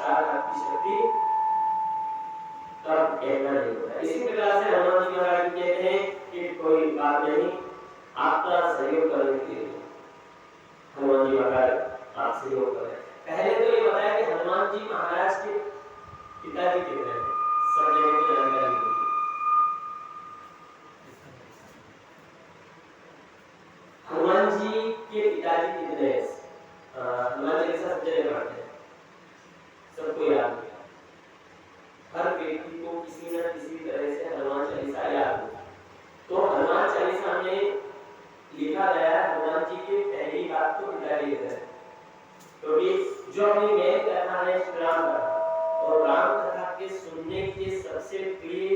4 हाथ की शक्ति तब कहना नहीं होता। इसी प्रकार से हनुमान जी महाराज कहते हैं कि कोई बात नहीं, आपका सहयोग करने के लिए हनुमान जी महाराज आप सहयोग करें। पहले तो ये बताया कि हनुमान जी महाराज के पिताजी कितने हैं, सब जगह को जानकारी होगी। हनुमान जी के पिताजी कितने हैं? हनुमान चालीसा सब जगह पढ़ते हैं, सबको याद है। हर व्यक्ति को किसी न किसी तरह से हनुमान चालीसा याद हो। तो हनुमान चालीसा में लिखा गया है हनुमान जी के पहली बात तो पिताजी कहते हैं, क्योंकि जो अपनी मेन कथा है श्री राम कथा, और राम कथा के सुनने के सबसे प्रिय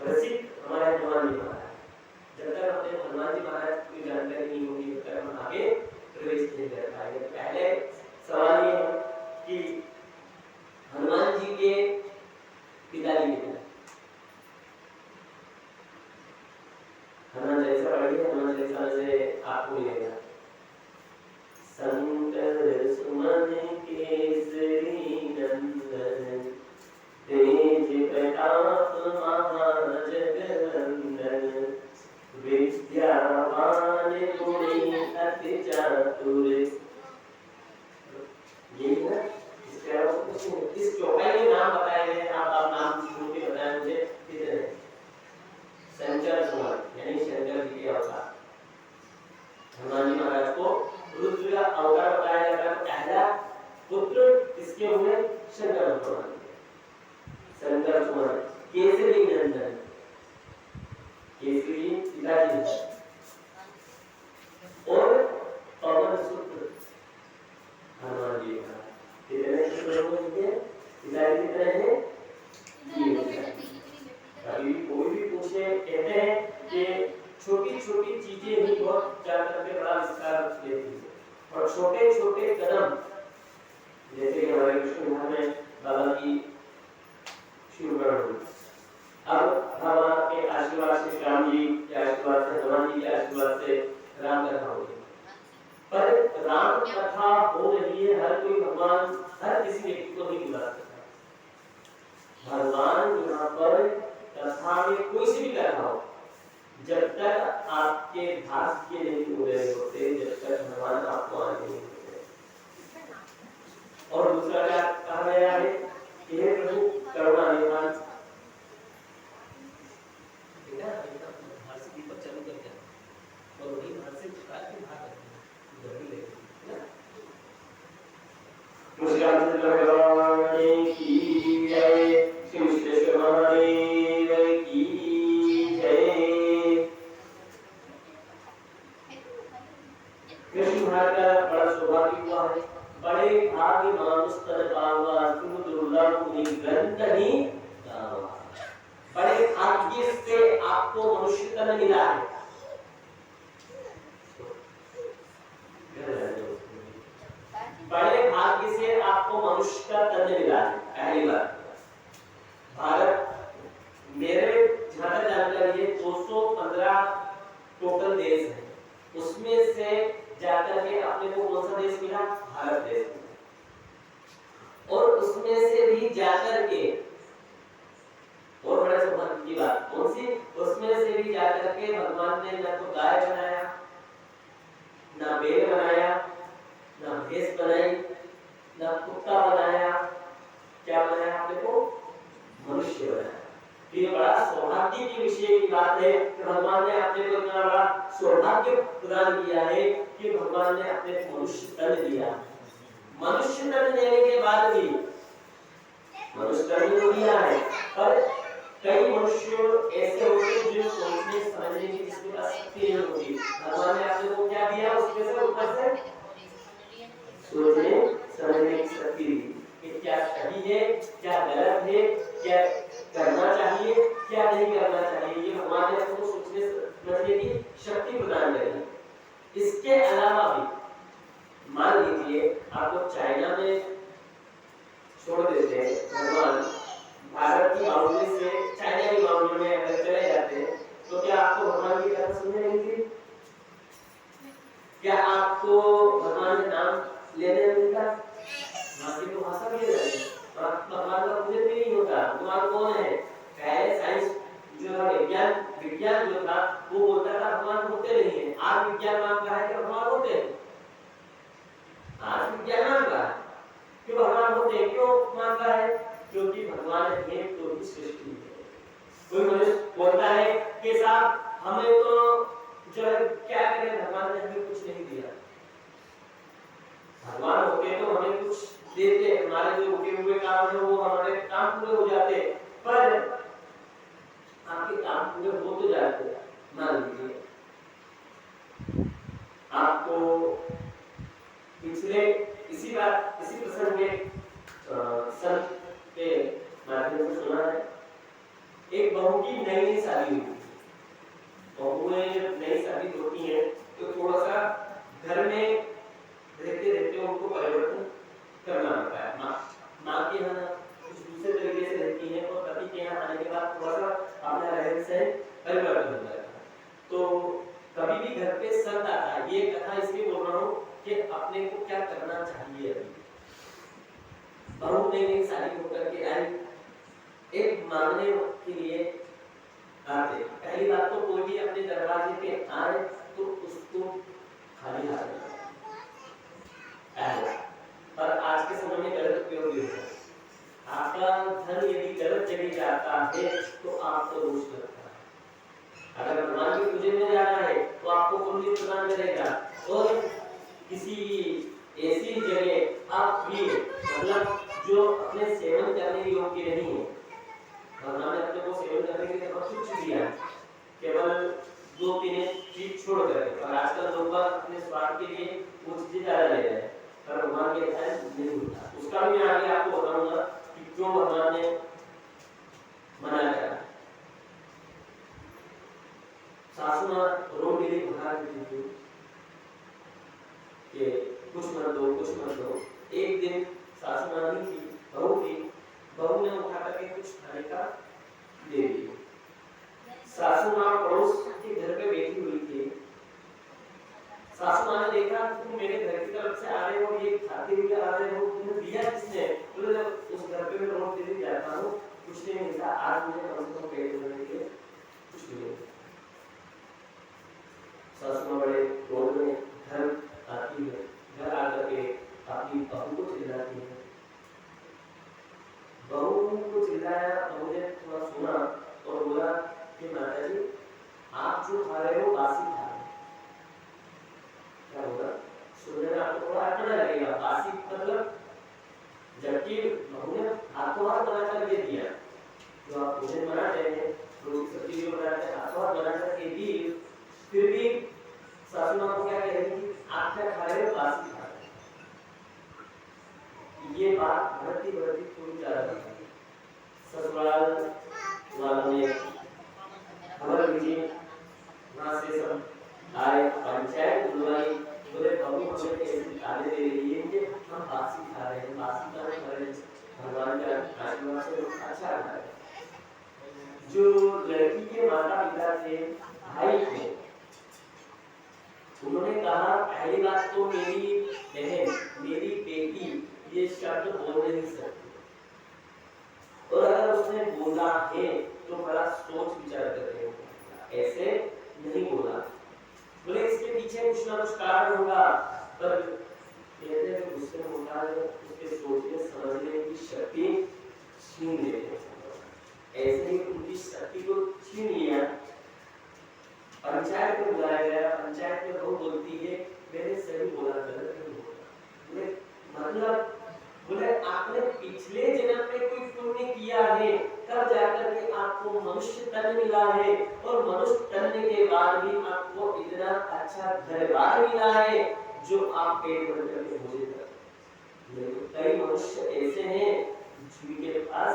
रसिक हमारे हनुमान जी महाराज। जब तक अपने हनुमान जी महाराज की जानकारी नहीं होगी तब तक हम आगे प्रवेश नहीं कर पाएंगे। पहले सवाल ये है कि हनुमान जी के पिताजी कितने हैं? हनुमान चालीसा पढ़िए, हनुमान चालीसा से आपको मिलेगा। शंकर सुमन केसरी नंदन, तेज प्रताप महाजगवंदन, विद्यावान गुणी अति चातुर। यही है इस चौपाई में नाम बताए गए। आप नाम सुन के बताएं मुझे कितने? शंकर सुमन यानी शंकर जी के अवतार। हनुमान जी महाराज को रुद्र का अवतार बताया जाता है। पहला पुत्र किसके हुए? शंकर भगवान के। शंकर सुमन केसरी नंदन, केसरी पिताजी और पवन सुत्र हनुमान जी का। कितने लोग हैं? पिताजी कितने हैं? कभी कोई भी पूछे, कहते हैं कि छोटी छोटी चीजें ही बहुत जान करके बड़ा विस्तार लेती है, और छोटे छोटे कदम जैसे कि हमारे कृष्ण विहार में बाबा की शिवगढ़ हुई। अब भगवान के आशीर्वाद से, राम जी के आशीर्वाद से, हनुमान जी के आशीर्वाद से राम कथा हो गई। पर राम कथा हो रही है, हर कोई भगवान हर किसी व्यक्ति को नहीं बुला सकता। भगवान यहाँ पर कथा में कोई सी भी कथा हो, जब तक आपके भाग्य नहीं पूरे होते, जब तक भगवान आपको आने नहीं होते। और दूसरा क्या कहा गया है कि हे प्रभु करुणा निधान, बेटा बाहर से दीपक चालू करके और वही बाहर से निकाल के बाहर गर्मी लगेगी ना। मुझे भगवान की जय, श्री विश्वेश्वर महादेव की जय। कृष्ण भाग का बड़ा सौभाग्य हुआ है। बड़े भाग्य मानुष तन पावा, तुम दुर्लभ ग्रंथ ही गावा। बड़े भाग्य से आपको मनुष्य तन मिला है। बड़े भाग्य से आपको मनुष्य का तन मिला है। पहली बार भारत, मेरे जहां तक जानकारी है 215 टोटल देश है, उसमें से जाकर के अपने को कौन सा देश मिला? भारत देश। और उसमें से भी जाकर के, और बड़े सौभाग्य की बात कौन सी? उसमें से भी जाकर के भगवान ने न तो गाय बनाया, ना बैल बनाया, ना भैंस बनाई, ना कुत्ता बनाया, क्या बनाया? आपने को मनुष्य बनाया। ये बड़ा सौभाग्य की विषय की बात है कि भगवान ने अपने को इतना बड़ा सौभाग्य प्रदान किया है कि भगवान ने अपने मनुष्य तन दिया। मनुष्य तन देने के बाद भी मनुष्य तन तो दिया है, पर कई मनुष्य ऐसे होते हैं जो सोचने समझने की जिसके पास शक्ति नहीं होती। भगवान ने अपने को क्या दिया? उसके से ऊपर से सोचने समझने की शक्ति दी कि क्या सही है, क्या गलत है, क्या करना चाहिए, क्या नहीं करना चाहिए। ये भगवान ने हमको सोचने समझने की शक्ति प्रदान करी। इसके अलावा भी मान लीजिए आपको चाइना में छोड़ देते हैं, भगवान भारत की बाउंड्री से चाइना की बाउंड्री में अगर चले जाते हैं, तो क्या आपको भगवान की कथा सुनने मिलती? क्या आपको भगवान का नाम लेने मिलता? वहाँ की तो भाषा भी है, क्योंकि भगवान है तो ही सृष्टि है। कोई मनुष्य बोलता है कि साहब हमें तो जो है क्या करें, भगवान ने हमें कुछ नहीं दिया। भगवान होते तो हमें कुछ देते, हमारे जो रुके हुए काम है वो हमारे काम पूरे हो जाते, पर आपके काम पूरे हो तो जाते। मान लीजिए आपको पिछले इसी प्रसंग में संत के माध्यम से सुना है, एक बहू की नई शादी हुई। बहुएं जब नई शादी होती हैं तो थोड़ा सा घर में रहते रहते उनको परिवर्तन करना पड़ता है। माँ के यहाँ कुछ दूसरे तरीके से रहती है और पति के यहाँ आने के बाद थोड़ा सा अपना रहन सहन परिवर्तन हो जाता है। तो कभी भी घर पे संत आता है, ये कथा इसलिए बोल रहा हूँ कि अपने को क्या करना चाहिए। अभी बहू नई शादी होकर के आई, एक मांगने के लिए आते। पहली बात तो कोई भी अपने दरवाजे पे आए तो उसको खाली हाथ में, पर आज के समय में गलत उपयोग भी होता है। आपका धन यदि गलत जगह जाता है तो आपको दोष लगता है। अगर भगवान की पूजा में जाना है तो आपको पुण्य प्रदान करेगा, और किसी ऐसी जगह आप भी मतलब जो अपने सेवन करने योग्य नहीं है, भगवान ने अपने को सेवन करने के लिए कुछ दिया, केवल 2-3 चीज छोड़ कर। और आजकल लोग अपने स्वार्थ के लिए वो चीजें ज्यादा ले रहे हैं, पर भगवान के ऐसा नहीं होता। उसका भी मैं आगे आपको बताऊंगा कि क्यों भगवान ने मना करा। सासू माँ रो मेरी भगा देती थी कि कुछ मत दो, कुछ मत दो। एक दिन सासू माँ नहीं थी, बहू थी, बहू ने उठा करके कुछ खाने का दे दिया। सासू माँ पड़ोस के घर पे बैठी हुई थी। सासू माँ ने देखा तुम मेरे घर की तरफ से आ रहे हो, ये खाते हुए आ रहे हो, तुम्हें दिया किसने? बोले उस घर पे मैं रोज डेली जाता हूँ, कुछ नहीं मिलता, आज मुझे कम से कम पेट भरने के लिए कुछ मिले। सासू माँ बड़े क्रोध में घर आती है, घर आकर के अपनी बहू को चिल्लाती है। बहू को चिल्लाया, बहू ने थोड़ा सुना और बोला कि माता जी आप जो खा रहे हो बासी खा रहे हो। क्या होगा? सुनने में आपको थोड़ा अटपटा लगेगा, बासी मतलब जबकि बहू ने हाथों हाथ बना कर दे दिया। जो आप भोजन बनाते हैं, रोटी सब्जी जो बनाते हैं, हाथों हाथ बना कर के दी, फिर भी सासू माँ को क्या कहेगी, आप क्या खा रहे हो, बासी खा रहे हो। ये बात बढ़ती बढ़ती थोड़ी ज्यादा बढ़ती है। ससुराल वालों ने खबर भेजी, वहां से सब आए, पंचायत बुलाई, बोले बहू हमें कैसे गाली दे रही है कि हम बासी खा रहे हैं, बासी खा रहे हैं, भगवान के आशीर्वाद से अच्छा खा रहे हैं। जो लड़की के माता पिता थे, भाई थे, उन्होंने कहा पहली बात तो मेरी बहन, मेरी बेटी ये शब्द बोल नहीं सकती, और अगर उसने बोला है तो बड़ा सोच विचार करके ऐसे नहीं बोला। बोले इसके पीछे कुछ ना कुछ कारण होगा, पर कहते हैं जो गुस्से में होता है उसके सोचने समझने की शक्ति छीन लेते हैं। ऐसे ही उनकी शक्ति को छीन लिया। पंचायत में बुलाया गया, पंचायत में बहू बोलती है मैंने सही बोला, गलत नहीं बोला। मतलब बोले आपने पिछले जन्म में कोई पुण्य किया है, तब जाकर के आपको मनुष्य तन मिला है, और मनुष्य तन के बाद भी आपको इतना अच्छा घर-बार मिला है जो आप पेट भर करके भोजन करते हैं। कई मनुष्य ऐसे हैं जिनके पास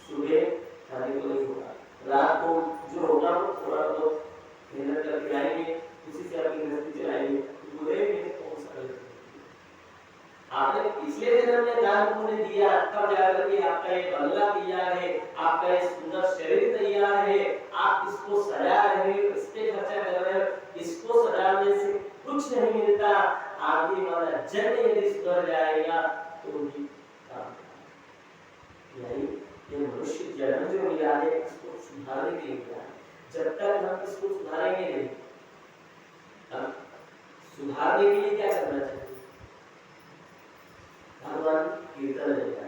सुबह खाने को नहीं होगा, रात को जो होगा वो थोड़ा बहुत मेहनत करके आएंगे, उसी से अपनी गृहस्थी चलाएंगे। बुरे में कौन सा गलत? आपने पिछले जन्म में दान पुण्य दिया, तब जाकर के आपका ये बंगला तैयार है, आपका ये सुंदर शरीर तैयार है, आप इसको सजा रहे हो, इस पे खर्चा कर रहे हो, इसको सजाने से कुछ नहीं मिलता। आगे वाला जन्म यदि सुधर जाएगा तो भी काम नहीं। ये मनुष्य जन्म जो मिला है इसको सुधारने के लिए मिला है। जब तक हम इसको सुधारेंगे नहीं, सुधारने के लिए क्या करना चाहिए? भगवान कीर्तन लेगा,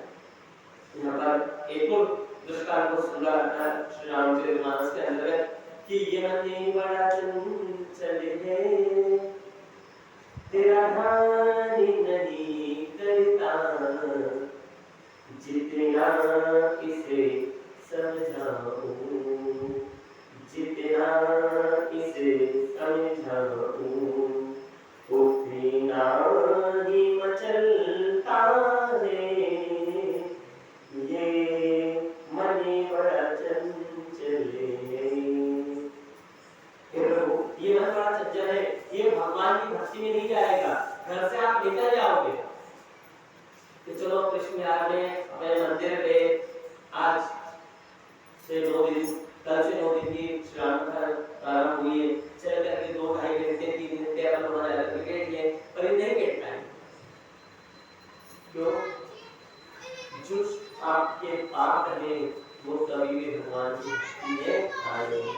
एक और दृष्टांत को सुना रखा है श्री रामचरितमानस के अंतर्गत कि ये मन बड़ा चंचल है, तेरा ध्यान नहीं करता, जितना इसे समझाऊं, जितना इसे समझाऊं, उतना ही मचलता है, ये मन बड़ा चंचल है। ये मन बड़ा चंचल है, ये भगवान की भक्ति में नहीं जाएगा। घर से आप निकल जाओगे कि चलो कृष्ण विहार में अपने मंदिर पे आज से 9 दिन, कल से 9 दिन की श्रावण प्रारंभ हुई है, चल करके 2-2.5 घंटे 3 घंटे अपन वहां जाकर क्रिकेट लिए, पर ये नहीं खेल पाएंगे। क्यों? जो आपके पाप है वो कभी भी भगवान की भक्ति में आए नहीं।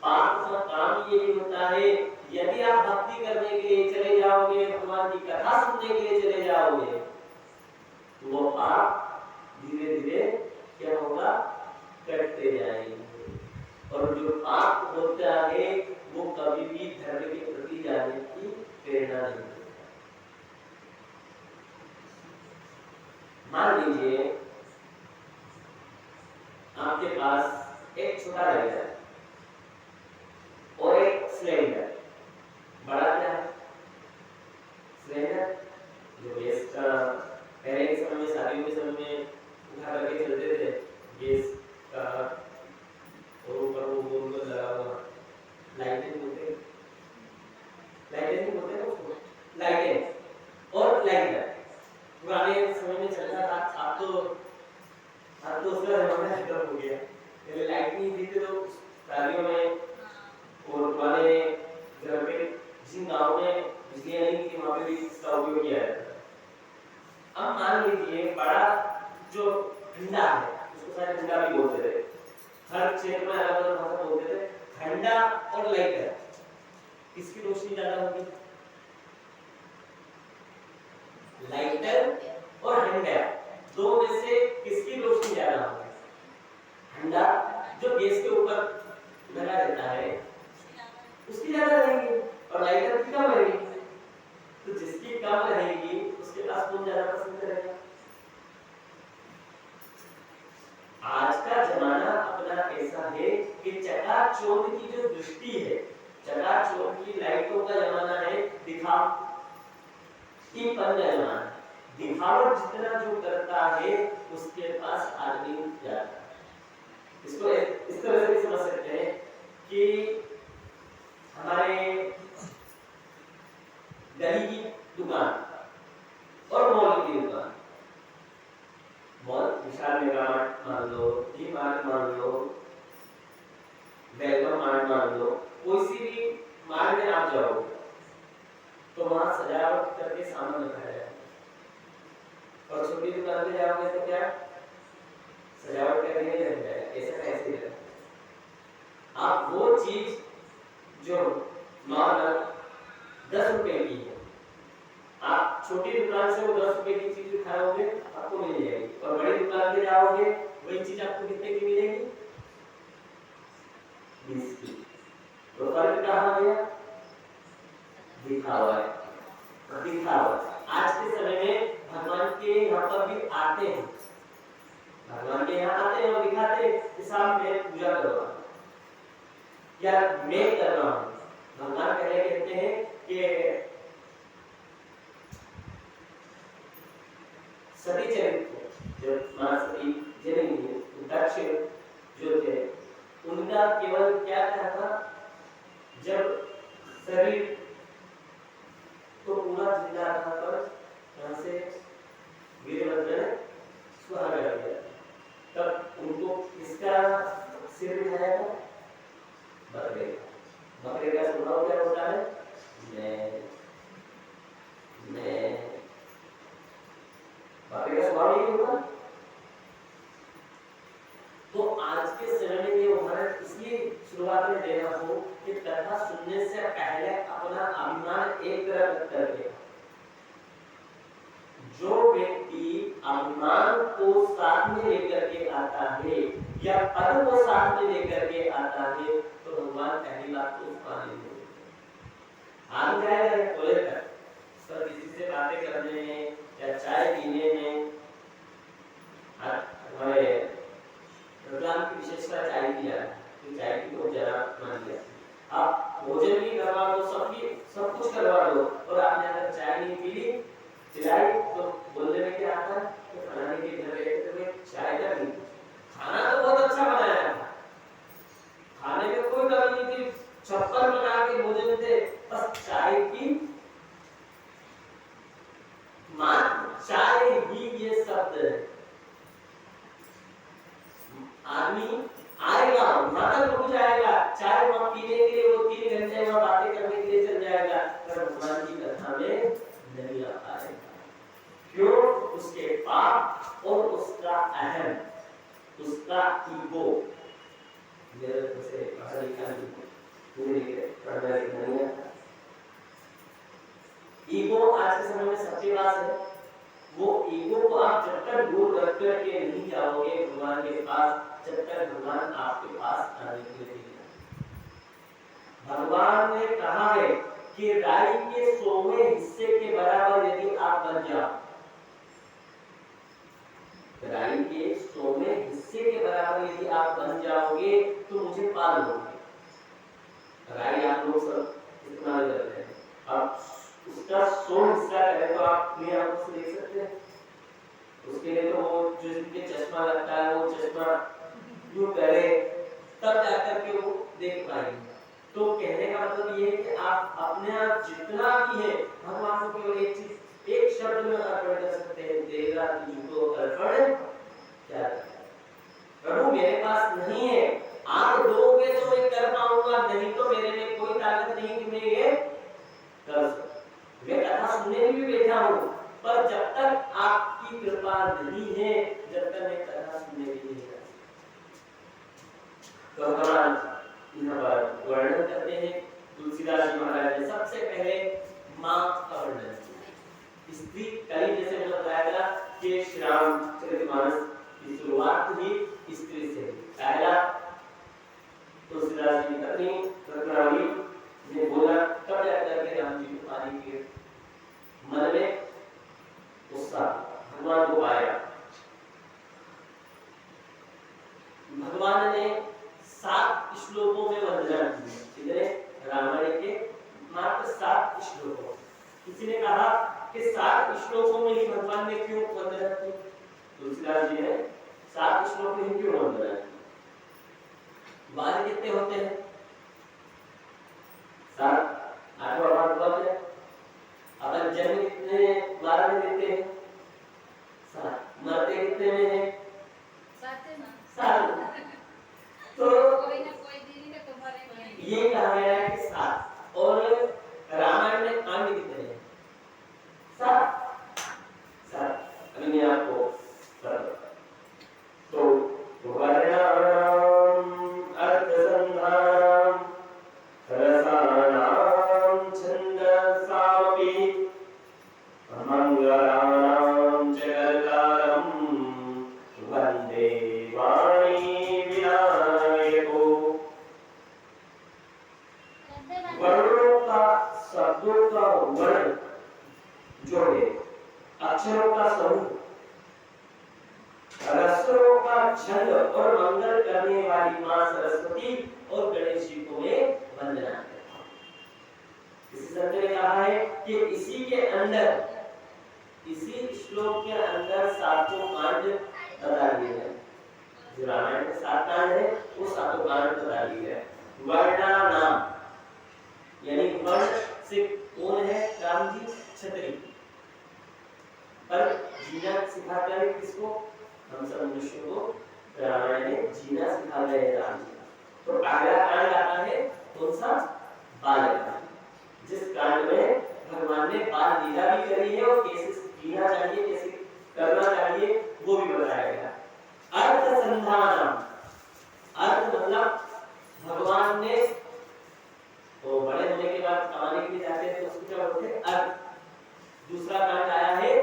पाप का काम ये होता है, यदि आप भक्ति करने के लिए चले जाओगे, भगवान की कथा सुनने के लिए चले जाओगे, तो वो पाप धीरे धीरे क्या होगा, कटते जाएंगे। और जो पाप होता है वो कभी भी धर्म के प्रति जाने की प्रेरणा नहीं देता। मान लीजिए आपके पास एक छोटा लाइटर है और एक सिलेंडर। बड़ा क्या है? सिलेंडर जो गैस का पहले के समय में, शादियों के समय में उठा करके चलते थे, गैस का, और ऊपर वो गोल गोल लगा हुआ लाइटें बोलते हैं, लाइटें बोलते हैं उसको, लाइटें और लाइटर पुराने समय में चलता था। अब तो उसका जमाना खत्म हो गया। पहले लाइट नहीं थी तो शादियों में और पुराने घर पे जिन गाँव में बिजली नहीं थी वहाँ पे भी इसका उपयोग किया जाता था। अब मान लीजिए बड़ा जो ठंडा है, उसको शायद ठंडा भी बोलते थे, हर क्षेत्र में अलग अलग भाषा बोलते थे। ठंडा और लाइटर, किसकी रोशनी ज्यादा होगी? लाइटर और ठंडा, दो में से किसकी रोशनी ज्यादा होगी? ठंडा जो गैस के ऊपर लगा रहता है उसकी ज्यादा रहेगी, और लाइटर की कम रहेगी। तो जिसकी कम रहेगी उसके पास कौन ज्यादा पसंद करेगा? आज का जमाना अपना ऐसा है कि चकाचौंध की जो दृष्टि है, चकाचौंध की लाइटों का जमाना है, दिखावटीपन का जमाना है। दिखावट जितना जो करता है उसके पास आदमी जाता है। इसको इस तरह से समझ सकते हैं कि हमारे गली की दुकान और मॉल की दुकान, मॉल विशाल मेगा मार्ट मान लो, डी मार्ट मान लो, वेलकम मार्ट मान लो, कोई सी भी मार्ट में आप जाओ तो वहां सजावट करके सामान रखा है। और छोटी दुकान पे जाओगे तो क्या सजावट करके नहीं रखा है, ऐसा कैसे रखा? आप वो चीज जो नॉर्मल 10 रुपए की है, आप छोटी दुकान से वो 10 रुपए की चीज उठाओगे आपको मिल जाएगी, और बड़ी दुकान पे जाओगे वही चीज आपको कितने की मिलेगी? 20 की। तो फर्क कहाँ गया? दिखावा है, दिखावा। आज के समय में भगवान के यहाँ पर भी आते हैं, भगवान के यहाँ आते हैं और दिखाते हैं कि साहब मैं पूजा कर रहा हूँ या मैं कर रहा हूँ। भगवान कहते हैं कि सती चरित्र जब मां सती जननी दक्ष जो थे उनका केवल क्या था, जब शरीर तो पूरा जिंदा था पर यहाँ से वीरभद्र ने सुहाग कर दिया, तब उनको किसका सिर दिखाया था? बकरे। बकरे का स्वभाव क्या होता है? मैं बकरे का स्वभाव यही होगा। तो आज के समय में ये उदाहरण इसलिए शुरुआत में दे रहा हूं कि कथा सुनने से पहले अपना अभिमान एक तरफ रख करके, जो व्यक्ति अभिमान को साथ में लेकर के आता है या पद को साथ में लेकर के आता है तो भगवान पहली बात तो उसका नहीं आ जाएगा कॉलेज तक सर किसी से बातें करने में या चाय पीने में हमारे प्रोग्राम की विशेषता चाय की है तो चाय की बहुत ज्यादा मान लिया आप भोजन भी करवा दो सब कुछ करवा दो और आपने अगर चाय नहीं पी ली चिल्लाई तो बोलने में क्या आता है तो फलाने के घर गए थे चाय का नहीं खाना तो बहुत अच्छा बनाया था खाने में कोई कमी नहीं थी छप्पर बना के भोजन थे बस चाय की चाय ही ये शब्द है आदमी आएगा वहां तक रुक जाएगा चाय वहां पीने के लिए वो 3 घंटे वहां बातें करने के लिए चल जाएगा पर भगवान की कथा में नहीं आ पाएगा क्यों उसके पाप और उसका अहम उसका ईगो मेरे से पढ़ा लिखा नहीं पढ़ना लिखना नहीं आता ईगो आज के समय में सबके पास है वो ईगो को आप जब तक दूर रख करके नहीं जाओगे भगवान के पास जब तक भगवान आपके पास आने के लिए भगवान ने कहा है कि राई के 100वें हिस्से के बराबर यदि आप बन जाओ राई के 100वें हिस्से के बराबर यदि आप बन जाओगे तो मुझे पाल लोगे राई आप लोग सब इस्तेमाल करते हैं अब उसका 100 हिस्सा करें तो आप अपनी आंखों से देख सकते हैं उसके लिए तो वो जो जिनके चश्मा लगता है वो चश्मा यूं करे तब जाकर के वो देख पाएंगे तो कहने का मतलब ये है कि आप अपने आप जितना भी है भगवान को केवल एक चीज एक शब्द में अर्पण कर सकते हैं तेरा तुझको अर्पण क्या प्रभु मेरे पास नहीं है आप दोगे तो मैं कर पाऊंगा नहीं तो मेरे में कोई ताकत नहीं कि मैं ये कर सकूं मैं कथा सुनने भी बैठा हूँ पर जब तक आपकी कृपा नहीं है जब तक मैं कथा सुनने भी नहीं कर तो भगवान यहाँ पर वर्णन करते हैं तुलसीदास जी महाराज ने सबसे पहले माँ का वर्णन किया स्त्री कली जैसे मैंने बताया था कि श्री रामचरितमानस की शुरुआत ही स्त्री से पहला तुलसीदास जी की पत्नी रत्नावली ने बोला तब जाकर के राम जी को पानी के मन में उत्साह भगवान को पाया भगवान ने 7 श्लोकों में वंदना की कितने रामायण के मात्र 7 श्लोकों किसी ने कहा कि 7 श्लोकों में ही भगवान ने क्यों वंदना की तुलसीदास जी ने 7 श्लोक में ही क्यों वंदना की वार कितने होते हैं 7 8वां बार बहुत है अपन जन्म कितने बार में देते हैं 7 मरते कितने में है 7 तो कोई ना कोई दिन का तुम्हारे ये कहा गया है कि 7 और रामायण में कांड कितने हैं 7 अभी मैं आपको तो वर्णानाम अर्थसंधानम रसानाम छंदसामपि मंगलानाम जगतारम वंदे वाणी विनायको वर्णों का शब्दों का वर्ण जो है अक्षरों का समूह रसों का छंद और मंगल करने वाली मां सरस्वती और गणेश जी को मैं वंदना करता हूं इसी संत ने कहा है कि इसी के अंदर इसी श्लोक के अंदर 7 कांड बता दिए हैं जो रामायण के 7 कांड है वो 7 कांड बता दिए हैं वर्णानाम यानी वर्ण से कौन है राम जी क्षत्रिय पर जीना सिखाता है किसको हम सब मनुष्यों को रामायण में जीना सिखा गए राम जी तो पहला कांड आता है कौन सा बालकांड जिस कांड में भगवान ने बाल लीला भी करी है और कैसे जीना चाहिए कैसे करना चाहिए वो भी बताया गया अर्थ संधान अर्थ मतलब भगवान ने तो बड़े होने के बाद कमाने के लिए जाते हैं तो उसको क्या बोलते हैं अर्थ दूसरा कांड आया है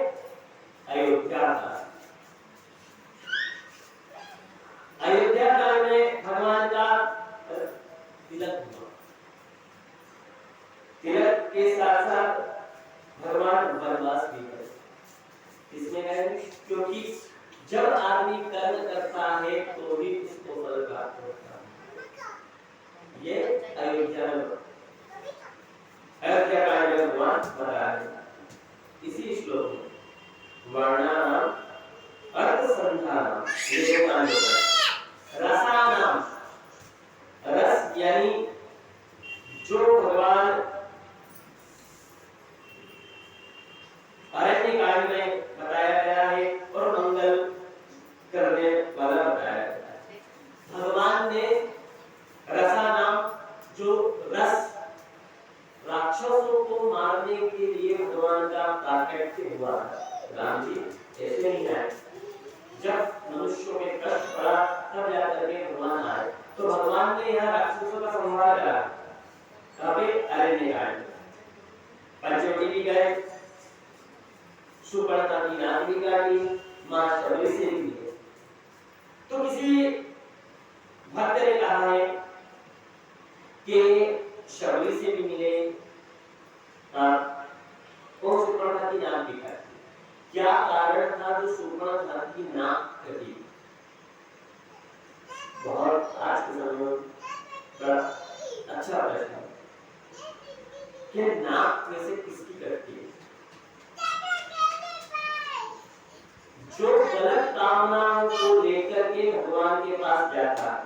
अयोध्या का क्योंकि जब आदमी कर्म करता है तो ही उसको फल प्राप्त होता है। ये अयोध्या का भगवान बता रहे इसी श्लोक में वर्णानाम अर्थ संधानम ये दो मान होता है। रसानाम, रस यानी जो भगवान अरण्य कांड में बताया गया है और मंगल करने वाला बताया गया है। भगवान ने रसा नाम जो रस राक्षसों को मारने के लिए भगवान का प्राकट्य हुआ। राम जी ऐसे नहीं आए, जब मनुष्यों में कष्ट पड़ा तब जाकर के भगवान आए। तो भगवान ने यहाँ राक्षसों का संहार करा। कहाँ पे? अरण्य कांड। पंचवटी भी गए, सुपर्णा की नाक भी काटी, मां शबरी से भी गए। तो किसी भक्त ने कहा है कि शबरी से भी मिले और सुपर्णा की नाक भी काटी। क्या कारण था जो सुपर्णा की नाक कटी? बहुत आज के समय का अच्छा प्रश्न है कि नाक वैसे किसकी कटती है? जो गलत कामनाओं को लेकर के भगवान के पास जाता है,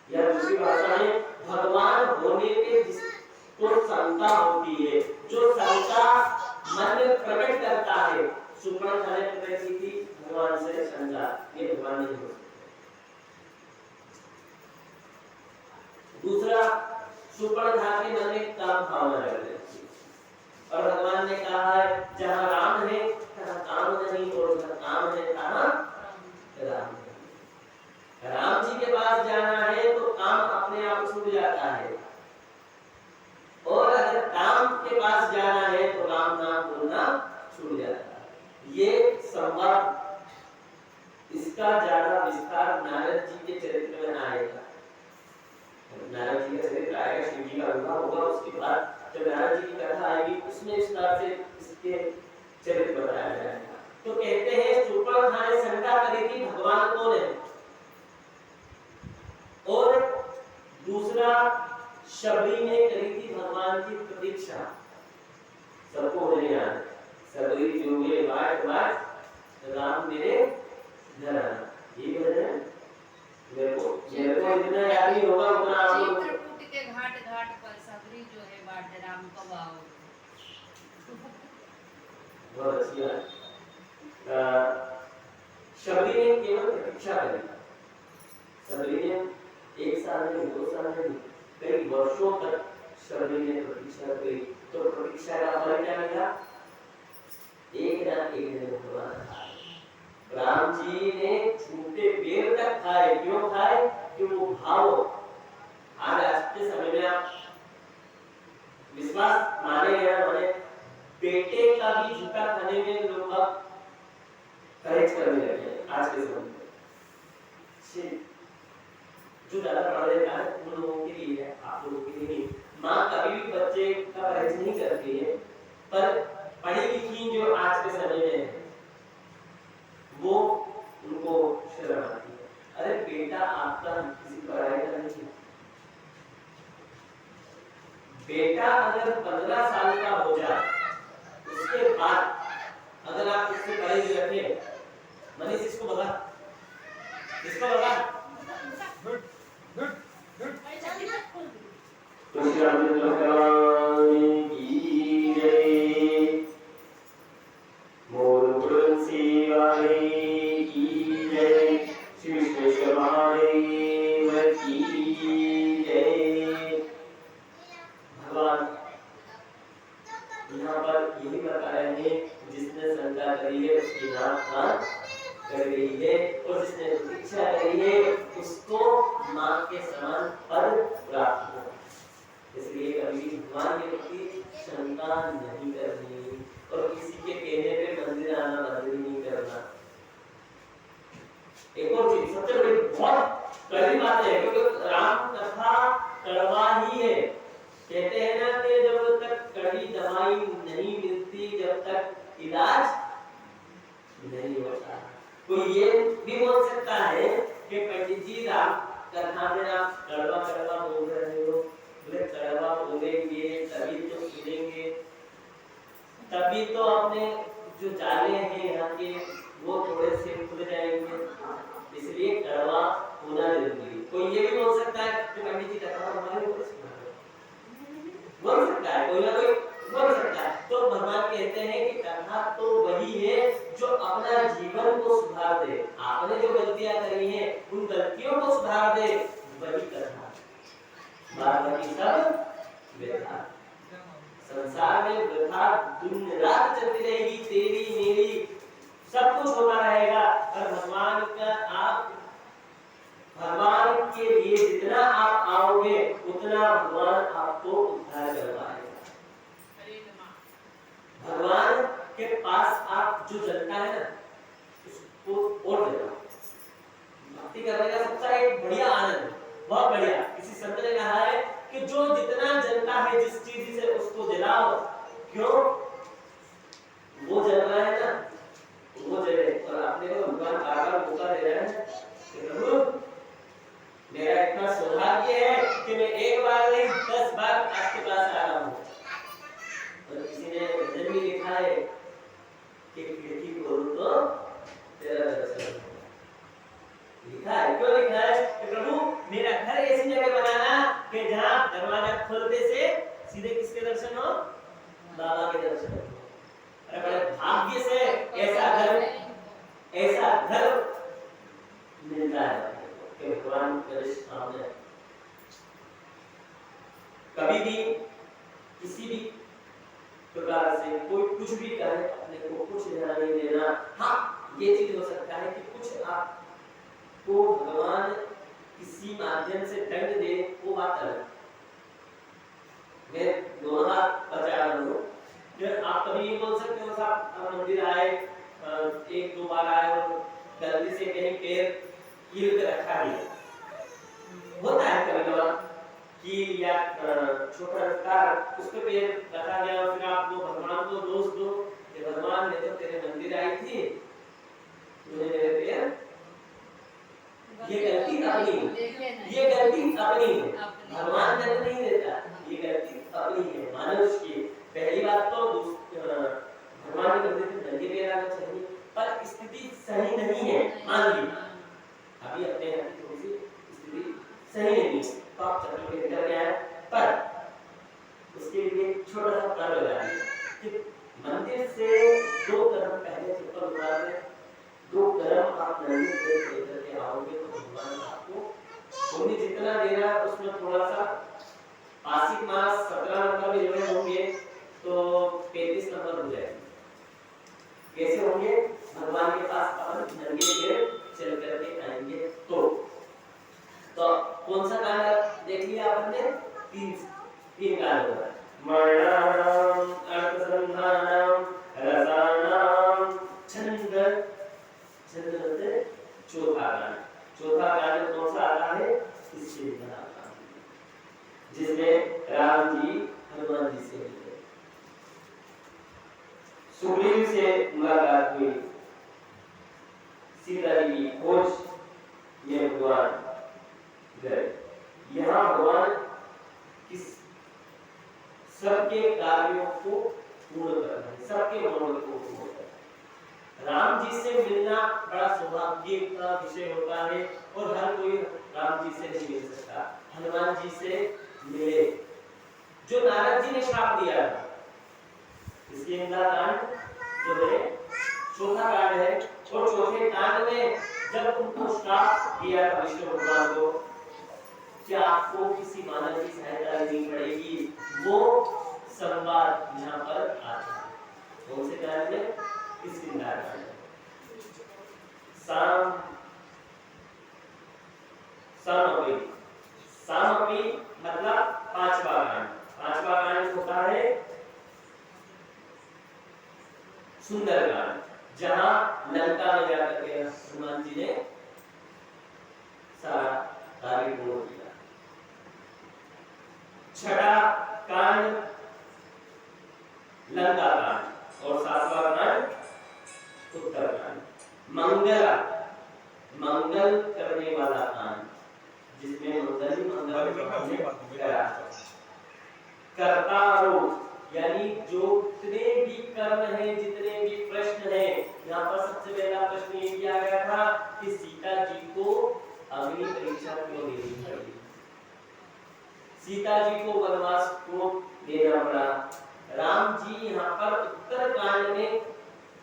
या दूसरी भाषा में भगवान होने के जिसको शंका होती है, जो शंका मन में प्रकट करता है, सुपर्णा ने प्रकट की थी भगवान से शंका, ये भगवान नहीं हो। दूसरा, सुपर्णा के मन में काम भावना रह जाती है और भगवान ने कहा है जहाँ राम है काम नहीं, और काम है कहाँ राम है। राम जी के पास जाना है तो काम अपने आप छूट जाता है, और अगर काम के पास जाना है तो राम नाम बोलना छूट जाता है। ये संवाद, इसका ज्यादा विस्तार नारद जी के चरित्र में आएगा। नारद जी का चरित्र आएगा, शिव जी का अनुभव होगा, उसके बाद जब नारद जी की कथा आएगी उसमें विस्तार से इसके चरित्र बताया जाएगा। तो कहते हैं सुपर्णा ने शंका करी थी भगवान कौन है, और दूसरा शबरी ने करी थी भगवान की प्रतीक्षा। सबको होने याद, सबरी जोगे बाट बाट राम मेरे घर आना, ये भजन मेरे को इतना याद नहीं होगा उतना आप लोग। चित्रकूट के घाट घाट पर सबरी जो है बाट राम कब आओ। बहुत अच्छी बात। शबरी ने केवल प्रतीक्षा करी। शबरी ने 1 साल में, 2 साल में, कई वर्षों तक शबरी ने प्रतीक्षा करी। तो प्रतीक्षा का फल क्या मिला? एक ना एक दिन भगवान आए। राम जी ने छूटे पेड़ तक खाए। क्यों खाए? कि वो भाव आज के समय में आप विश्वास माने या माने, बेटे का भी झूठा खाने में लोग अब परहेज करने लगे आज के समय में। जो ज्यादा पढ़ा लिखा है उन लोगों के लिए है, आप लोगों के लिए नहीं। माँ कभी भी बच्चे का परहेज नहीं करती है, पर पढ़ी लिखी जो आज के समय में है वो उनको शर्म आती है। अरे बेटा आपका किसी पढ़ाई का नहीं है। बेटा अगर 15 साल का हो जाए उसके बाद अगर आप उससे परहेज रखें, मनीष इसको बता, इसको बता, तो श्री रामचंद्र भगवान की जय, मोर तुलसी वाले की जय, श्री विश्वेश्वर महादेव की जय। भगवान यहाँ पर यही बता रहे हैं, जिसने शंका करी है उसकी नाक कर रही है, और जिसने प्रतीक्षा करी है उसको मां के समान पद प्राप्त हो। इसलिए कभी भगवान के प्रति शंका नहीं करनी, और किसी के कहने पे मंदिर आना बंद नहीं करना। एक और चीज सबसे बड़ी बहुत कड़ी बात है, क्योंकि राम कथा कड़वा ही है। कहते हैं ना कि जब तक कड़ी दवाई नहीं मिलती, जब तक इलाज नहीं होता। कोई ये भी बोल सकता है कि पंडित जी राम कथा में आप कड़वा कड़वा बोल रहे हो, बोले कड़वा बोलेंगे तभी तो सुनेंगे, तभी तो अपने जो जाले हैं यहाँ के वो थोड़े से खुल जाएंगे, इसलिए कड़वा होना जरूरी है। कोई ये भी बोल सकता है कि पंडित जी कथा हमारे बोल सकता है, कोई ना कोई बोल सकता है। तो भगवान कहते हैं कि कथा तो वही है जो अपना जीवन को सुधार दे, आपने जो गलतियां करी हैं उन गलतियों को सुधार दे, वही कथा। बाकी सब व्यर्थ, संसार में व्यर्थ दिन रात चलती रहेगी, तेरी मेरी सब कुछ होता रहेगा। और भगवान का आप भगवान के लिए जितना आप आओगे उतना भगवान आपको उद्धार करवाएगा। भगवान के पास आप जो जनता है ना उसको और देना। भक्ति करने का सबसे एक बढ़िया आनंद, बहुत बढ़िया। किसी संत ने कहा है कि जो जितना जनता है जिस चीज से उसको जलाओ, क्यों वो जल रहा है ना वो जले। और आपने को भगवान बार-बार मौका दे रहा है कि प्रभु मेरा इतना सौभाग्य है कि मैं एक बार नहीं 10 बार आपके पास आ रहा हूँ। और किसी ने भजन भी लिखा है कि खिड़की खोलो तो तेरा दर्शन लिखा है। क्यों लिखा है कि प्रभु मेरा घर ऐसी जगह बनाना कि जहाँ दरवाजा खोलते से सीधे किसके दर्शन हो, बाबा के दर्शन हो। अरे बड़े भाग्य से ऐसा घर मिलता है कि भगवान के सामने कभी भी किसी भी प्रकार से कोई कुछ भी कहे अपने को कुछ ध्यान नहीं देना। हाँ ये चीज हो सकता है कि कुछ आपको भगवान किसी माध्यम से दंड दे, वो बात अलग। मैं दोनों हाथ बचा रहा हूँ। आप कभी ये बोल सकते हो साहब आप मंदिर आए, एक दो बार आए और गलती से कहीं पैर कील के रखा है, होता है कभी कभार कील या छोटा रखा उस पे पैर रखा गया और फिर आप वो भगवान को दोष दो कि भगवान मैं तो तेरे मंदिर आई थी, तूने मेरे पैर, ये गलती अपनी है, ये गलती अपनी है, भगवान दंड नहीं देता, ये गलती अपनी है मानुष की। पहली बात तो भगवान के मंदिर में दंड पैर आना चाहिए, पर स्थिति सही नहीं है, मान ली अभी अपने यहाँ की थोड़ी सी स्थिति सही नहीं है तो आप चक्कर के भीतर गए, पर उसके लिए छोटा सा कर लगा कि मंदिर से 2 कदम पहले चप्पल उतार दें, 2 कदम आप मंदिर से लेकर के आओगे तो भगवान आपको पुण्य जितना दे रहा है उसमें थोड़ा सा आशिक मास 17 नंबर में जो होंगे तो 35 नंबर हो जाएंगे। कैसे होंगे? भगवान के पास अपन नंगे पैर चल करके आएंगे तो कौन सा कांड देख लिया आपने? 3 कांड होगा, मरणानाम अर्थसंधानाम रसानाम छंद मतलब चौथा कांड कौन सा आता है? इससे जिसमें राम जी हनुमान जी से मिले, सुग्रीव से मुलाकात हुई, सीता जी की खोज ये भगवान गए। यहाँ भगवान किस सबके कार्यों को पूर्ण कर रहे हैं, सबके मनोरथ को पूर्ण कर रहे हैं। राम जी से मिलना बड़ा सौभाग्य का विषय होता है और हर कोई राम जी से नहीं मिल सकता। हनुमान जी से मिले जो नारद जी ने श्राप दिया था, इसके कांड जो है चौथा कांड है और चौथे कांड में जब उनको श्राप दिया था विष्णु भगवान को कि आपको किसी मानव की सहायता लेनी पड़ेगी, वो संवाद यहाँ पर आता है। कौन से कांड में? इस कांड सामपी मतलब 5वां कांड। 5वां कांड होता है सुंदरकांड, जहां लंका में जाकर के हनुमान जी ने सारा कार्य पूर्ण किया। 6वां कांड लंका कांड और 7वां कांड मंगला, मंगल करने वाला कांड, जिसमें मंगल ही मंगल करा। कर्तारो, यानी जो जितने भी कर्म हैं, जितने भी प्रश्न हैं, यहाँ पर सबसे पहला प्रश्न ये किया गया था कि सीता जी को अग्नि परीक्षा क्यों देनी पड़ी, सीता जी को वनवास क्यों देना पड़ा। राम जी यहाँ पर उत्तर कांड में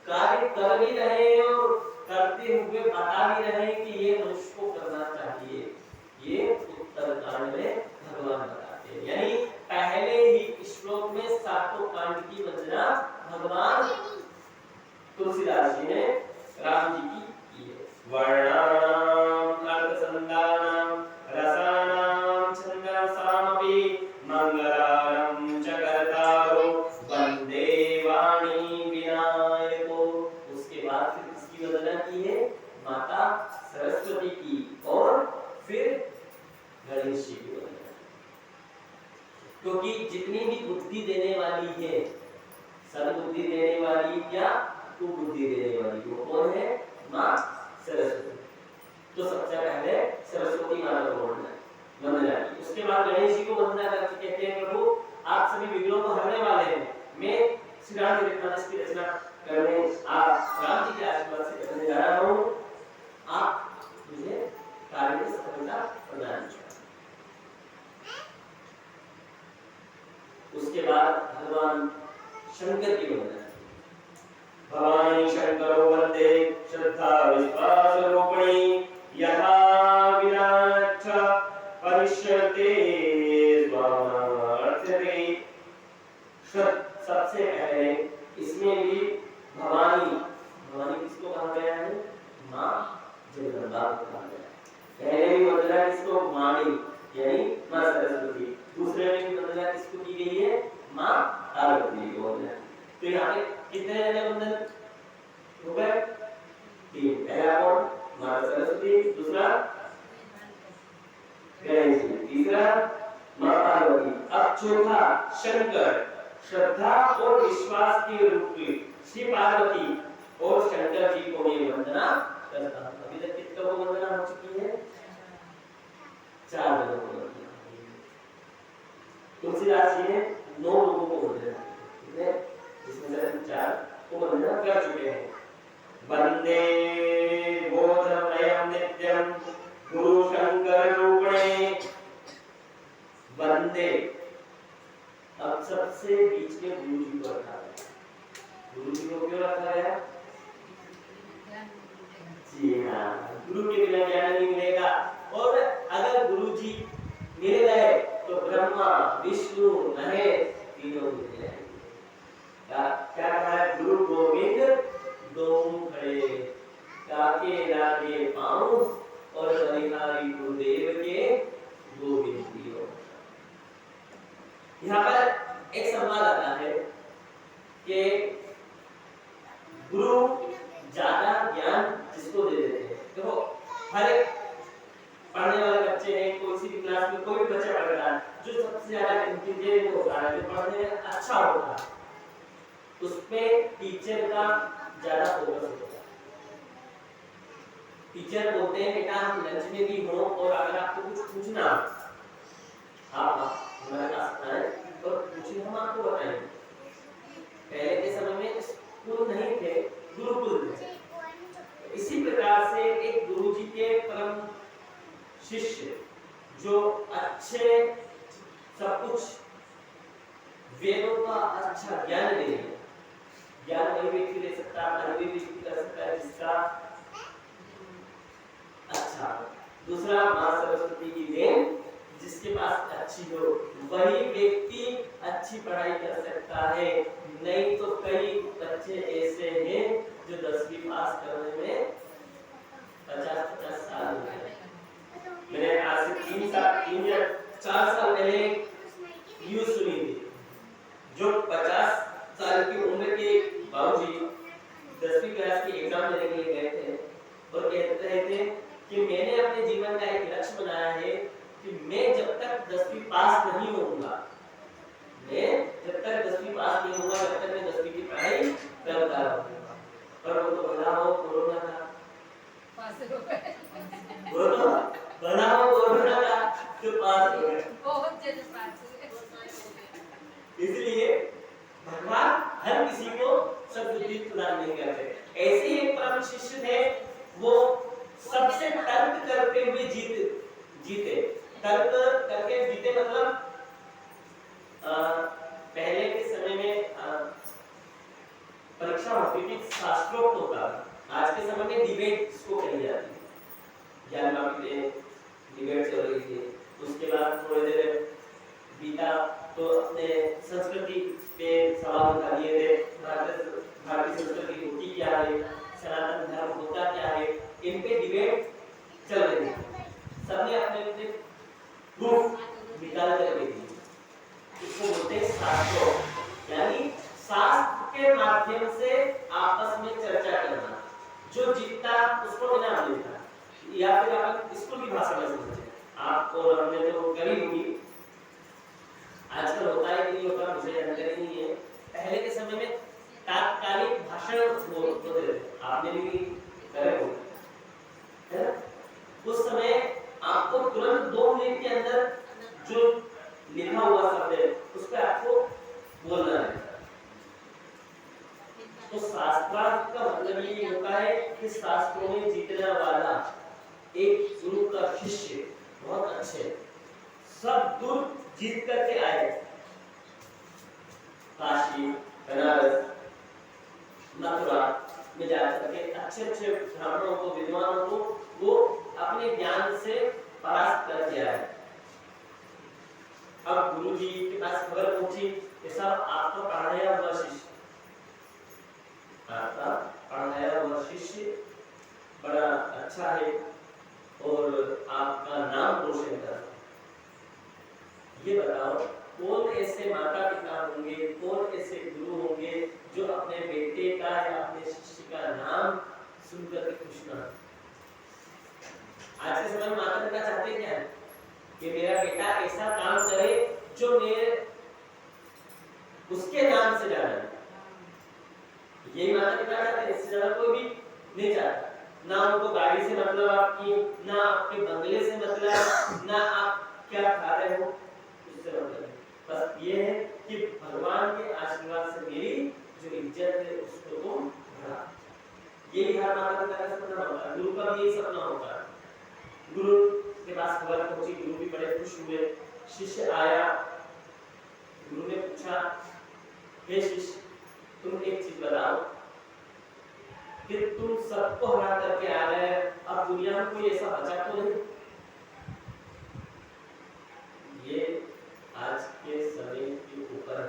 कार्य कर भी रहे हैं और करते हुए बता भी रहे हैं कि ये मनुष्य को करना चाहिए, ये उत्तर कांड में भगवान बताते हैं। यानी पहले ही श्लोक में सातों कांड की वंदना भगवान तुलसीदास जी ने राम जी की है। वर्णानाम अर्थसंधानाम रसानाम छंदसामपि मंगलारं च कर्तारो वंदे वाणी विनायको। उसके बाद फिर किसकी वंदना की है? माता सरस्वती की, और फिर गणेश जी की वंदना। क्योंकि जितनी भी बुद्धि देने वाली है, सद्बुद्धि देने वाली क्या कुबुद्धि देने वाली, वो कौन है? माँ सरस्वती। तो सबसे पहले सरस्वती माता को वंदना की, उसके बाद गणेश जी को वंदना करके कहते हैं प्रभु आप सभी विघ्नों को हरने वाले हैं, मैं श्री रामचरितमानस की रचना करने आप राम जी के आशीर्वाद से करने जा रहा हूँ, आप मुझे कार्य में सफलता प्रदान करें। उसके बाद भगवान शंकर की वंदना, भवानी शंकरो वंदे श्रद्धा विश्वास रूपिणी यथा विनाच्छ परिष्यते स्वामार्थते। सबसे पहले इसमें भी भवानी, भवानी किसको कहा गया है? माँ जगदम्बा को कहा गया है। पहले भी वंदना किसको? वाणी यानी माँ सरस्वती। दूसरे में भी वंदना किसको की गई है? माँ पार्वती को वंदना। तो यहाँ पे कितने जने वंदन हो गए? तीन। पहला कौन? माँ सरस्वती, दूसरा गणेश जी, तीसरा माँ पार्वती, अब चौथा शंकर, श्रद्धा और विश्वास के रूप में श्री पार्वती और शंकर जी को ये वंदना करता हूं। अभी तक कितनों को वंदना हो चुकी है? 4 लोगों को वंदना। तुलसीदास जी ने 9 लोगों को वंदना की, जिसमें से 4 को वंदना कर चुके हैं। वंदे बोधमयं नित्यं गुरु शंकर रूपिणे। वंदे, अब सबसे बीच में गुरु जी को रखा गया। गुरु जी को क्यों रखा गया? जी हाँ, गुरु के बिना ज्ञान नहीं मिलेगा, और अगर गुरु जी मिल गए तो ब्रह्मा विष्णु महेश तीनों मिल जाएंगे। क्या कहा है? गुरु गोविंद दोम खड़े, काके लागे पाऊं और बलिहारी गुरुदेव के गोविंद दियो। यहाँ पर एक सवाल आता है कि गुरु ज्यादा ज्ञान जिसको दे देते हैं। देखो हर एक पढ़ने वाले बच्चे हैं, कोई सी भी क्लास में कोई भी बच्चा पढ़ रहा है, जो सबसे ज्यादा इंटेलिजेंट होता है, जो पढ़ने में अच्छा होता है, उसमें टीचर का ज्यादा फोकस होता है। टीचर बोलते हैं बेटा हम लंच में भी हो और अगर आपको कुछ पूछना आप हमारे पास आए और पूछिए, हम आपको बताएंगे। पहले के समय में स्कूल नहीं थे, गुरुकुल थे। इसी प्रकार से एक गुरुजी के परम शिष्य जो अच्छे सब कुछ वेदों का अच्छा ज्ञान ले, ज्ञान वही व्यक्ति ले सकता है, वही व्यक्ति कर सकता है जिसका अच्छा। दूसरा माँ सरस्वती की देन, जिसके पास अच्छी हो वही व्यक्ति अच्छी पढ़ाई कर सकता है। नहीं तो कई बच्चे ऐसे हैं जो 10वीं पास करने में 50-50 साल हो गए। मैंने आज से 3 या 4 साल पहले न्यूज़ सुनी थी, जो 50 साल की उम्र के बाबूजी 10वीं क्लास की एग्जाम देने के लिए गए थे और कहते रहे थे कि मैंने अपने जीवन का एक लक्ष्य बनाया है कि मैं जब तक 10वीं पास नहीं होऊंगा, मैं जब तक 10वीं पास नहीं होऊंगा, जब तक मैं 10वीं की पढ़ाई करता रहूंगा। पर वो तो बड़ा हो कोरोना था, डिबेट चल रही थी, सबने अपने अपने प्रूफ निकाल कर दे दिए। इसको बोलते हैं शास्त्र, यानी शास्त्र के माध्यम से आपस में चर्चा करना, जो जीतता उसको इनाम मिलता, या फिर आप स्कूल की भाषा में समझे, आपको और हमने तो करी होगी, आजकल होता है कि नहीं होता मुझे जानकारी नहीं है। पहले के समय में तात्कालिक भाषण होते थे, आपने भी करे होंगे, है ना? उस समय आपको तुरंत 2 मिनट के अंदर जो लिखा हुआ शब्द है उस पर आपको बोलना है। तो शास्त्रार्थ का मतलब ये होता है कि शास्त्रों में जीतने वाला एक गुरु का शिष्य बहुत अच्छे, सब दूर जीत करके आए, काशी, बनारस, मथुरा में जाकर के अच्छे अच्छे ब्राह्मणों को, विद्वानों को वो अपने ज्ञान से परास्त करके आए। अब गुरु जी के पास खबर पहुंची कि सब आपको पढ़ाया हुआ शिष्य, आपका पढ़ाया हुआ शिष्य बड़ा अच्छा है और आपका नाम रोशन कर, ये बताओ कौन ऐसे माता पिता होंगे, कौन ऐसे गुरु होंगे जो अपने बेटे का या अपने शिष्य का नाम सुनकर के खुश ना। आज के समय में माता पिता चाहते क्या है कि मेरा बेटा ऐसा काम करे जो मेरे उसके नाम से जाना है, यही माता पिता चाहते हैं, इससे ज्यादा कोई भी नहीं चाहता। ना उनको गाड़ी से मतलब आपकी, ना आपके बंगले से मतलब, ना आप क्या खा रहे हो उससे मतलब, बस ये है कि भगवान के आशीर्वाद से मेरी जो इज्जत है उसको तुम बढ़ा। यही हर माता पिता का सपना होता है, गुरु का भी यही सपना होता है। गुरु के पास खबर पहुंची, गुरु भी बड़े खुश हुए, शिष्य आया, गुरु ने पूछा, हे शिष्य तुम एक चीज बताओ कि तुम सबको हरा करके आ गए, अब दुनिया में कोई ऐसा बचा तो नहीं? ये आज के समय के ऊपर है।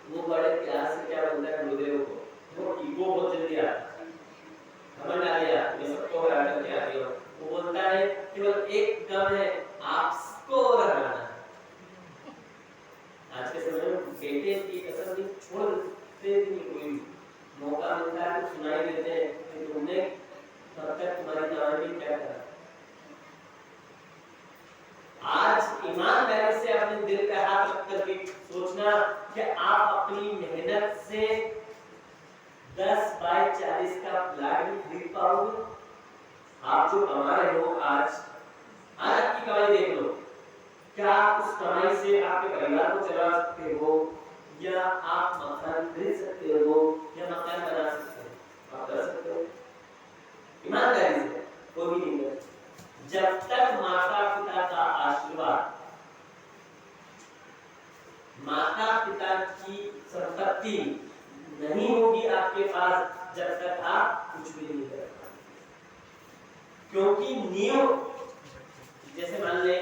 वो बड़े प्यार से क्या बोलता है गुरुदेव को, वो ईगो बहुत जल्दी आता है, घमंड आ गया, मैं सबको हरा करके आ गया। वो बोलता है केवल एक गम है, आपको हराना। आज के समय में बेटे की कसम नहीं छोड़ते नहीं, कोई मौका मिलता है तो सुनाई देते हैं कि तुमने तब तक तुम्हारी कहानी क्या करा। आज ईमानदारी से अपने दिल पे हाथ रख करके सोचना कि आप अपनी मेहनत से 10 बाय 40 का प्लाट भी खरीद पाओगे। आप जो कमा रहे हो आज आपकी कमाई देख लो, क्या उस कमाई से आपके परिवार को चला सकते हो, या आप मकान खरीद सकते हो, या मकान बना सकते हो? आप कर सकते हो ईमानदारी से? कोई भी नहीं है। जब तक माता पिता का आशीर्वाद, माता पिता की संपत्ति नहीं होगी आपके पास, जब तक आप कुछ भी नहीं कर पाएंगे। क्योंकि नियम, जैसे मान ले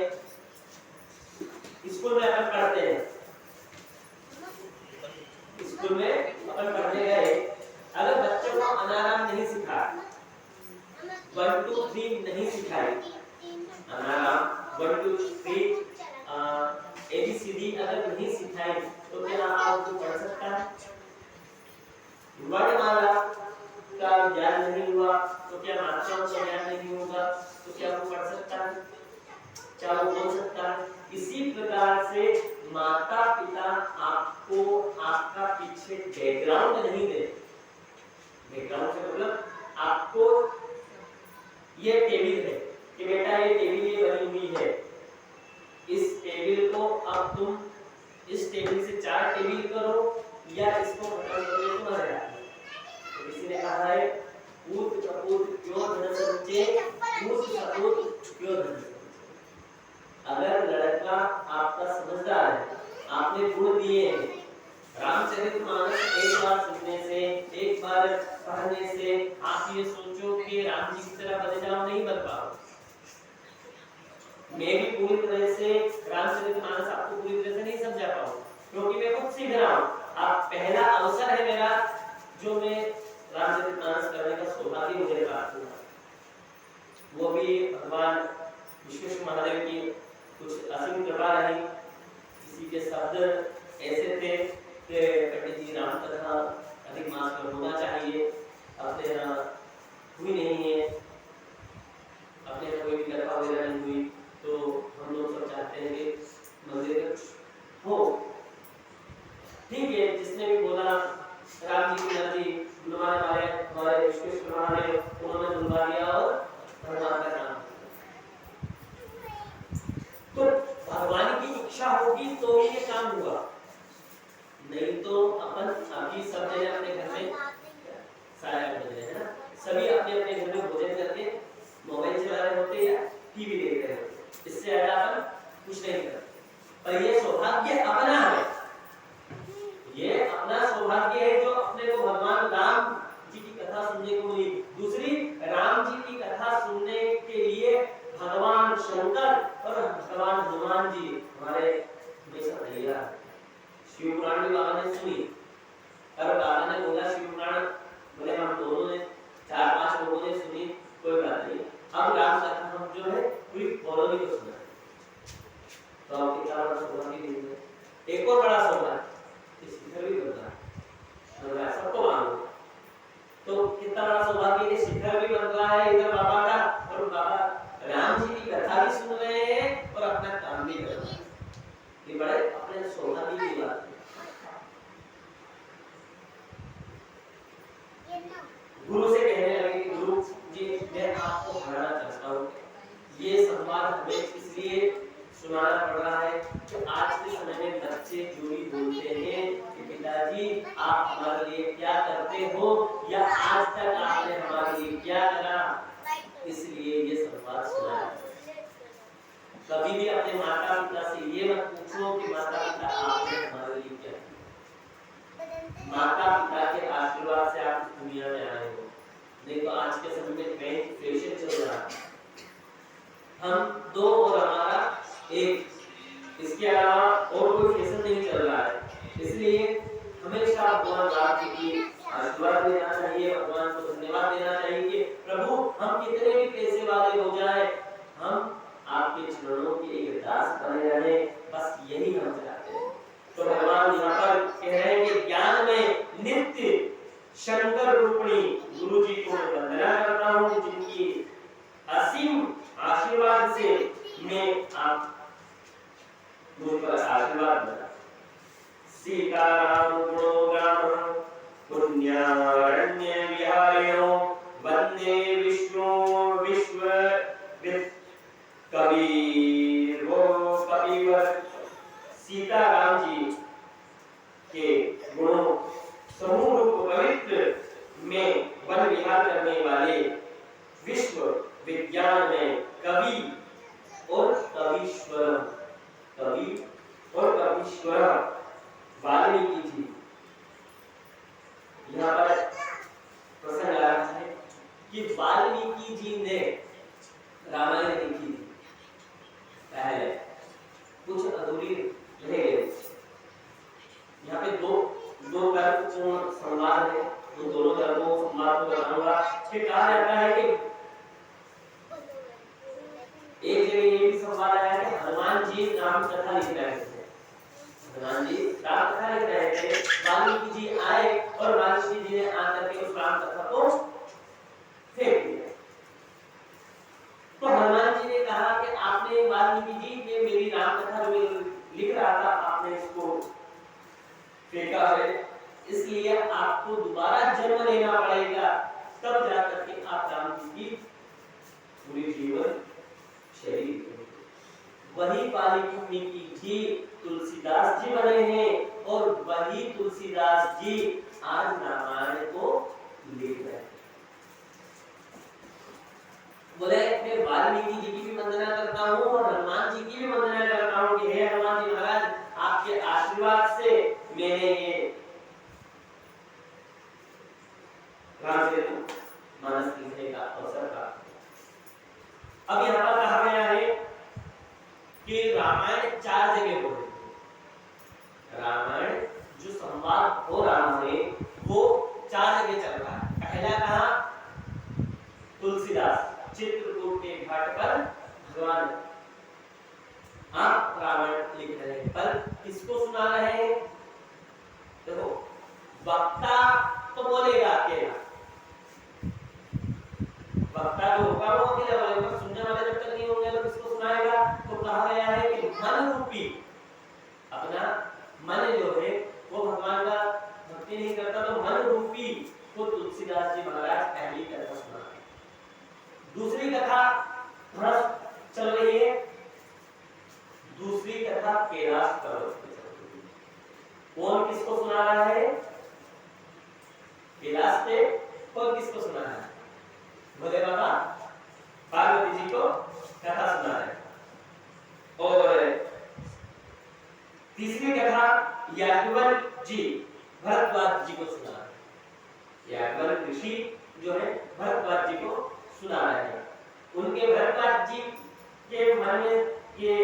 स्कूल में अपन पढ़ते हैं, स्कूल में अपन पढ़ने गए, अगर बच्चों को अनाराम नहीं सिखाया, 1 2 3 नहीं सिखाए, अनाराम 1 2 3 ABCD अगर नहीं सिखाए तो क्या आपको पढ़ सकता है? वर्णमाला का ज्ञान नहीं हुआ तो क्या मात्राओं का ज्ञान नहीं होगा तो क्या वो पढ़ सकता है? क्या वो बोल सकता है? इसी प्रकार से माता पिता आपको आपका पीछे बैकग्राउंड नहीं दे, बैकग्राउंड से मतलब आपको ये टेबल है कि बेटा ये टेबल ये बनी हुई है, इस टेबल को अब तुम इस टेबल से 4 टेबल करो या इसको खत्म करो, तुम्हारा है। तो किसी ने कहा है पूत कपूत क्यों धन संचे, पूत सपूत क्यों धन संचे। अगर लड़का आपका समझदार है, आपने गुण दिए हैं, रामचरितमानस एक बार सुनने से, एक बार पढ़ने से आप ये सोचो कि राम जी की तरह बन जाओ, नहीं बन पाओ। मैं भी पूरी तरह से रामचरितमानस आपको पूरी तरह से नहीं समझा पाऊं, क्योंकि मैं खुद सीख रहा हूं। आप पहला अवसर है मेरा जो मैं रामचरितमानस करने का सौभाग्य मुझे प्राप्त हुआ। वो भी भगवान विश्वेश्वर महादेव की कुछ असीम कृपा रही। किसी के शब्द ऐसे थे कि पंडित जी राम कथा अधिक मास में होना चाहिए, अपने यहाँ हुई नहीं है, अपने यहाँ कोई भी कथा वगैरह नहीं हुई, तो हम लोग सब चाहते हैं कि मंदिर हो। ठीक है, जिसने भी बोला राम जी की मर्जी, बुलवाने वाले हमारे विश्वेश्वर महादेव उन्होंने बुलवा दिया और भगवान का नाम। तो भगवान की इच्छा होगी तो ये काम हुआ, नहीं तो अपन अभी सब जने अपने घर में साया कर रहे हैं ना, सभी अपने अपने घर में भोजन करके मोबाइल चला रहे होते या टीवी देख रहे होते, इससे ज्यादा अपन कुछ नहीं करते। पर ये सौभाग्य अपना है, ये अपना सौभाग्य है जो अपने को भगवान राम जी की कथा सुनने को मिली। दूसरी, राम जी की कथा सुनने के लिए भगवान शंकर और भगवान हनुमान जी हमारे हमेशा तैयार। शिव पुराण भी बाबा ने सुनी, और बाबा ने बोला शिव पुराण, बोले हम दोनों ने 4-5 लोगों ने सुनी, कोई बात नहीं, अब राम कथा हम जो है पूरी कॉलोनी को सुना। तो आप कितना बड़ा सौभाग्य दीजिए। एक और बड़ा सौभाग्य शिखर भी बनता है, सबको मालूम। तो कितना बड़ा सौभाग्य कि शिखर भी बन रहा है इधर बाबा का, और बाबा राम जी की कथा भी सुन रहे हैं और अपना काम भी कर रहे हैं। ये बड़े अपने सौभाग्य की बात है। गुरु से कहने लगे कि गुरु जी मैं आपको हराना चाहता हूँ। ये संवाद हमें इसलिए सुनाना पड़ रहा है कि आज के समय में बच्चे जो भी बोलते हैं कि पिताजी आप हमारे लिए क्या करते हो, या आज तक आपने हमारे लिए क्या करा, इसलिए ये संवाद सुनाया। कभी भी अपने माता पिता से ये मत पूछो कि माता पिता आपने हमारे लिए क्या किया। माता पिता के आशीर्वाद से आप इस दुनिया में आए हो, नहीं तो आज के समय में ट्रेंड फैशन चल रहा है, हम दो और हमारा एक, इसके अलावा और कोई फैशन नहीं चल रहा है। इसलिए हमेशा भगवान राम जी की आशीर्वाद लेना चाहिए, भगवान को धन्यवाद देना चाहिए। प्रभु हम कितने भी पैसे वाले हो जाए, हम आपके चरणों के एक दास बने रहे, बस यही हम चाहते हैं। तो भगवान यहाँ पर कह रहे हैं कि ज्ञान में नित्य शंकर रूपणी गुरु जी को वंदना करता हूँ, जिनकी असीम आशीर्वाद से मैं आप मुझ पर आशीर्वाद बना। सीताराम गुणोगान पुण्यारण्य विहारिणो वंदे विष्णु विश्वविद कबीर कबीर। सीताराम जी के गुणों समूह रूप पवित्र में वन विहार करने वाले, विश्व विज्ञान में कवि और कवीश्वर, कवि और कवीश्वर वाल्मीकि जी। यहाँ पर प्रसंग आ रहा है कि वाल्मीकि जी ने रामायण लिखी थी, पहले कुछ अधूरी रह गई। यहाँ पे दो तर्कपूर्ण संवाद है, तो दोनों तर्कों संवाद को बताऊंगा। फिर कहा जाता है कि एक जगह ये भी संवाद आया कि हनुमान जी राम कथा लिख रहे थे, हनुमान जी राम कथा लिख रहे थे, वाल्मीकि जी आए और वाल्मीकि जी ने आकर के उस राम कथा को फेंक दिया। तो हनुमान जी ने कहा कि आपने वाल्मीकि जी ने मेरी राम कथा जो लिख रहा था, आपने इसको फेंका है, इसलिए आपको दोबारा जन्म लेना पड़ेगा, तब जाकर के आप राम जी की पूरी जीवन शैली। वही वाल्मीकि जी तुलसीदास जी बने हैं, और वही तुलसीदास जी आज रामायण को लिख रहे हैं। बोले मैं वाल्मीकि जी की भी वंदना करता हूँ और हनुमान जी की भी वंदना करता हूँ कि हे हनुमान जी महाराज, आपके आशीर्वाद से मैंने ये रामचरित मानस लिखने का अवसर प्राप्त। अब यहाँ पर कहा गया है कि रामायण 4 जगह हो रही है। रामायण जो संवाद हो रहा है वो 4 जगह चल रहा है। पहला कहा तुलसीदास, चित्रकूट के घाट पर भगवान आप रावण लिख रहे हैं, पर किसको सुना रहे हैं? देखो वक्ता तो बोलेगा अकेला, वक्ता जो होगा वो अकेला बोलेगा, सुनने वाले जब तक नहीं होंगे तो किसको सुनाएगा? तो कहा गया है कि मन रूपी अपना मन जो है वो भगवान का भक्ति नहीं करता, तो मन रूपी को तुलसीदास जी महाराज पहली कथा सुना। दूसरी कथा थोड़ा चल रही है, दूसरी कथा कैलाश पर्वत पे चल रही है। कौन किसको सुना रहा है? कैलाश पे कौन किसको सुना रहा है? बोले बाबा पार्वती जी को कथा सुना रहे हैं। और तीसरी कथा याज्ञवल्क्य जी भरद्वाज जी को सुना रहे हैं। याज्ञवल्क्य ऋषि जो है भरद्वाज जी को सुना रहे हैं। उनके भरद्वाज जी के मन में ये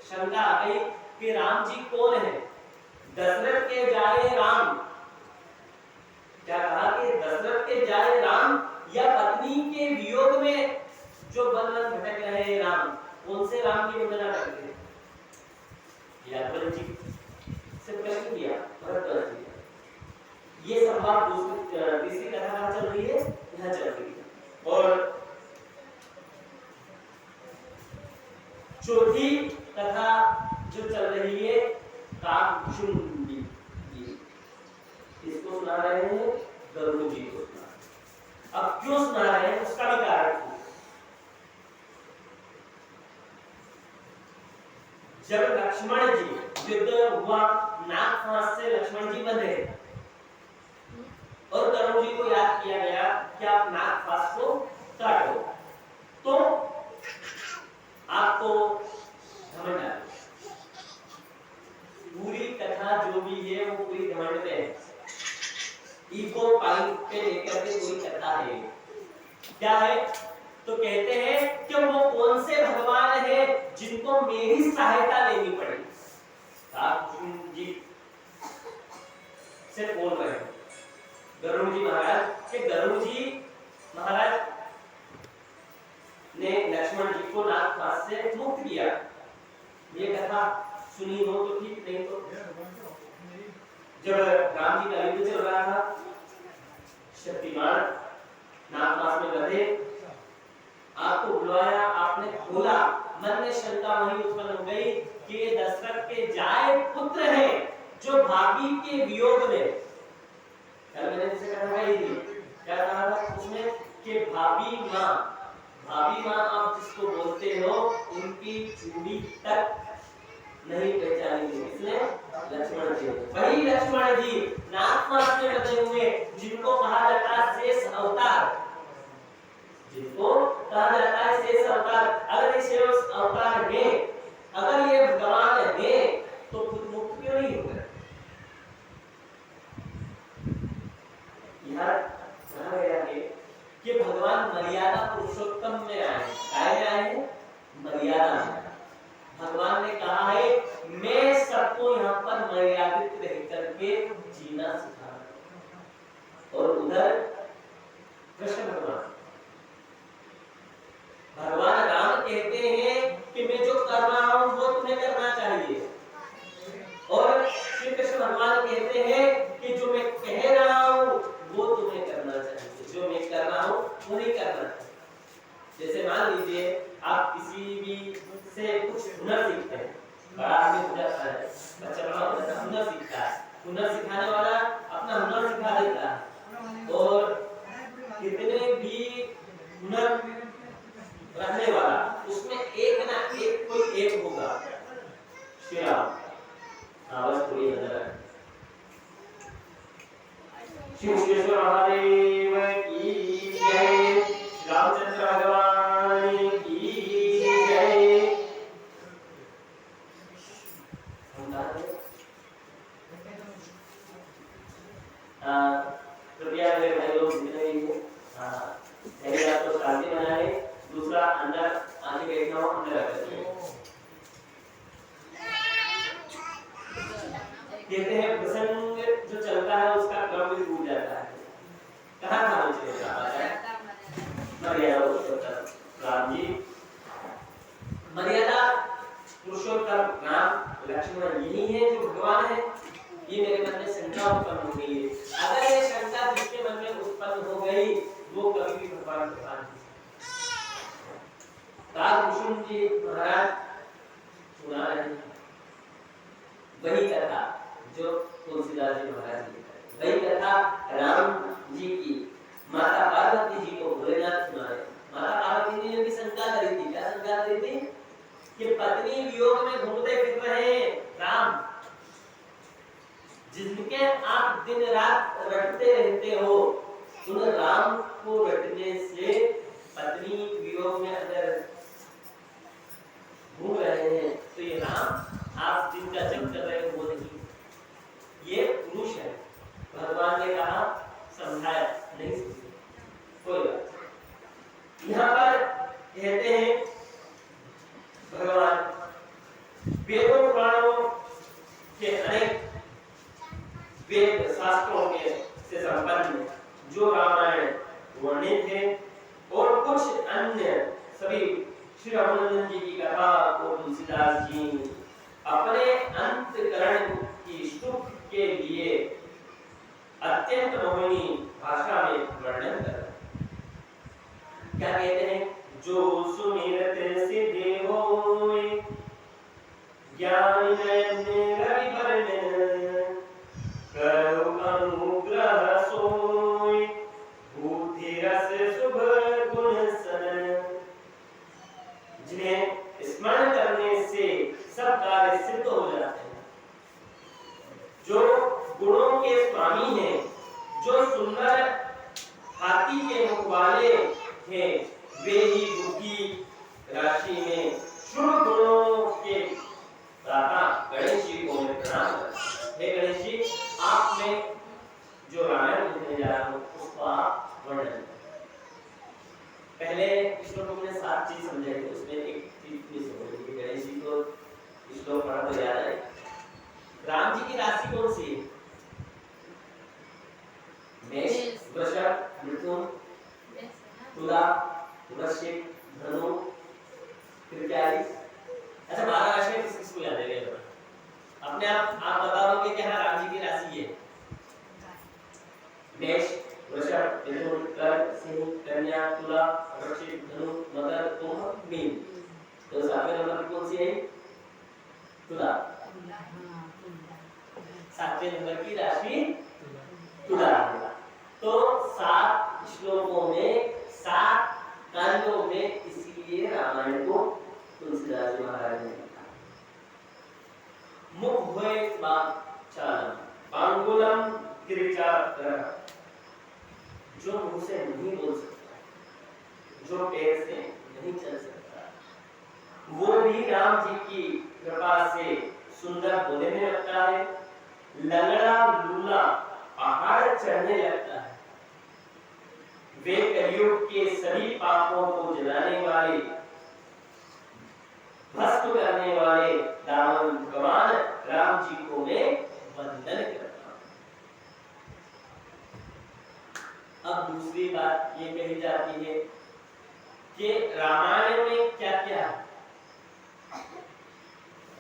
शंका आ गई कि राम जी कौन है? दशरथ के जाए राम, क्या कहा कि दशरथ के जाए राम या पत्नी के वियोग में जो वन वन भटक रहे हैं राम, कौन से राम की वंदना करते हैं? याज्ञवल्क्य जी से प्रश्न किया भरद्वाज जी। ये संवाद तीसरी कथा कहाँ चल रही है? यहाँ चल रही है। और चौथी कथा जो चल रही है काकचुंडी जी, इसको सुना रहे हैं गरुड़ जी को सुना। अब क्यों सुना रहे हैं उसका भी कारण है। जब लक्ष्मण जी युद्ध हुआ, नाग फांस से लक्ष्मण जी बंधे और गरुड़ जी को याद किया गया कि आप नाग फांस को काटो, तो आपको घमंड आ, पूरी कथा जो भी है वो पूरी घमंड में है, ईगो पॉइंट पे लेकर के पूरी कथा है। क्या है? तो कहते हैं कि वो कौन से भगवान है जिनको मेरी सहायता लेनी पड़ेगी। अर्जुन जी से बोल रहे हैं गरुड़ जी महाराज कि गरुड़ जी महाराज ने लक्ष्मण जी को नाग फांस से मुक्त किया। ये कथा सुनी हो तो ठीक, नहीं तो जब राम जी का युद्ध चल रहा था, शक्तिमान नाग फांस में बंधे, आपको बुलाया, आपने खोला, मन में शंका वही उत्पन्न हो गई कि ये दशरथ के जाए पुत्र है जो भाभी के वियोग में, कल मैंने जिसे कहा था क्या कहा था उसमें कि भाभी माँ आप जिसको बोलते हो उनकी चूड़ी तक नहीं पहचानी थी। किसने? लक्ष्मण जी। वही लक्ष्मण जी नाग फांस में बंधे हुए, जिनको कहा जाता है शेष अवतार, जिनको कहा जाता है शेष अवतार। अगर ये शेष अवतार है, अगर ये भगवान है, तो खुद मुक्त क्यों नहीं होगा? यहाँ कहा गया है कि भगवान मर्यादा पुरुषोत्तम में आए। काय में आए हैं? मर्यादा में। भगवान ने कहा है मैं सबको यहाँ पर मर्यादित रह करके जीना सिखा। और उधर कृष्ण भगवान राम कहते हैं कि मैं जो कर रहा हूं वो तुम्हें करना चाहिए, और श्री कृष्ण भगवान कहते हैं कि जो मैं कह रहा हूं वो तुम्हें करना चाहिए, जो मैं कर रहा हूं वो नहीं करना चाहिए। जैसे मान लीजिए आप किसी भी से कुछ हुनर सीखते हैं, बड़ा आदमी हो जाता है, बच्चा बड़ा होता है, हुनर सीखता है, हुनर सिखाने वाला अपना हुनर सिखा देता है, और कितने भी हुनर रखने वाला उसमें एक ना एक कोई एक होगा। श्री राम आवाज पूरी नजर शिव विश्वेश्वर महादेव की जय, रामचंद्र भगवान की जय। कृपया मेरे भाई लोग जितने भी हैं, पहले आप तो शांति बनाए, दूसरा अंदर आके बैठना हो अंदर आकर कहते हैं प्रसंग जो चलता है उसका क्रम भी टूट जाता है। कहाँ था मुझे मर्यादा पुरुषोत्तम। राम जी मर्यादा पुरुषोत्तम राम लक्ष्मण यही है जो भगवान है, ये मेरे मन में शंका उत्पन्न हो गई है। अगर ये शंका जिसके मन में उत्पन्न हो गई वो कभी भी भगवान को मान नहीं सकता। कुसुम जी महाराज सुना रहे हैं वही कथा जो तुलसीदास जी महाराज जी वही कथा राम जी की माता पार्वती जी को भोलेनाथ सुना रहे। माता पार्वती जी ने भी शंका करी थी। क्या शंका करी थी कि पत्नी वियोग में घूमते फिर रहे राम, जिनके आप दिन रात रटते रहते हो, उन राम को रटने से पत्नी वियोग में अगर घूम रहे हैं तो ये राम आप जिनका जप कर रहे हो वो नहीं, ये पुरुष है। भगवान ने कहा समझाया नहीं समझे कोई बात। यहाँ पर कहते हैं भगवान वेदों पुराणों के अनेक वेद शास्त्रों के से संपन्न जो रामायण वर्णित है और कुछ अन्य सभी श्री रघुनंदन जी की कथा को तुलसीदास जी अपने अंतकरण की सुख के लिए अत्यंत मोहिनी भाषा में वर्णन कर रहे हैं। क्या कहते हैं? जो सुमिरत सिद्धि होय ज्ञान नयन रवि बरनन करौ अनुग्रह सोय बुद्धि रस शुभ गुण सन। जिन्हें स्मरण करने से सब कार्य सिद्ध हो जाते हैं, जो गुणों के स्वामी हैं, जो सुंदर हाथी के मुख वाले हैं, वे ही बुद्धि राशि में शुभ गुणों के दाता गणेश जी को मैं प्रणाम करता हूं। हे गणेश जी, आप में जो रामायण लिखने जा रहा हूं उसका वर्णन। पहले श्लोक में 7 चीज समझाई थी, उसमें एक चीज नहीं समझी कि गणेश जी को श्लोक पढ़ा तो याद है। राम जी की राशि कौन सी है? मेष, वृषभ, मिथुन, तुला, वृश्चिक, धनु, फिर क्या है? अच्छा 12 राशि किस किस को याद है? अपने आप बता दो कि क्या राम जी की राशि है? मेष, वृषभ, मिथुन, कर्क, सिंह, कन्या, तुला, वृश्चिक, धनु, मकर, कुंभ, मीन। तो 7वें नंबर की कौन सी है? तुला। 7वें नंबर की राशि तुला। तो 7 श्लोकों में 7 कांडों में इसीलिए रामायण को तुलसीदास जी महाराज ने लिखा। मुख हुए चालन पांगुलम गिरिजाग्रह, जो मुंह से नहीं बोल सकता, जो पैर से नहीं चल सकता, वो भी राम जी की कृपा से सुंदर बोलने में लगता है। लंगड़ा लूला पहाड़ चढ़ने लगता है। वे कलयुग के सभी पापों को जलाने वाले, भस्म करने वाले दामन भगवान राम जी को मैं वंदन करता हूं। अब दूसरी बात ये कही जाती है कि रामायण में क्या क्या है?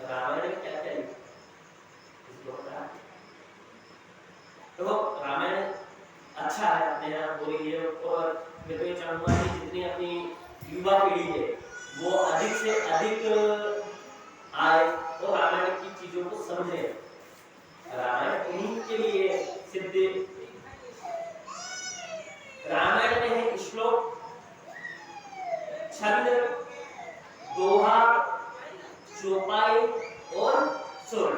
रामायण में क्या क्या है? तो रामायण अच्छा है अपने यहाँ हो रही है, और मैं तो ये चाहूंगा कि जितनी अपनी युवा पीढ़ी है वो अधिक से अधिक आए और रामायण की चीजों को समझे। रामायण उन्हीं के लिए सिद्ध। रामायण में है श्लोक, छंद, दोहा, चौपाई और सुर।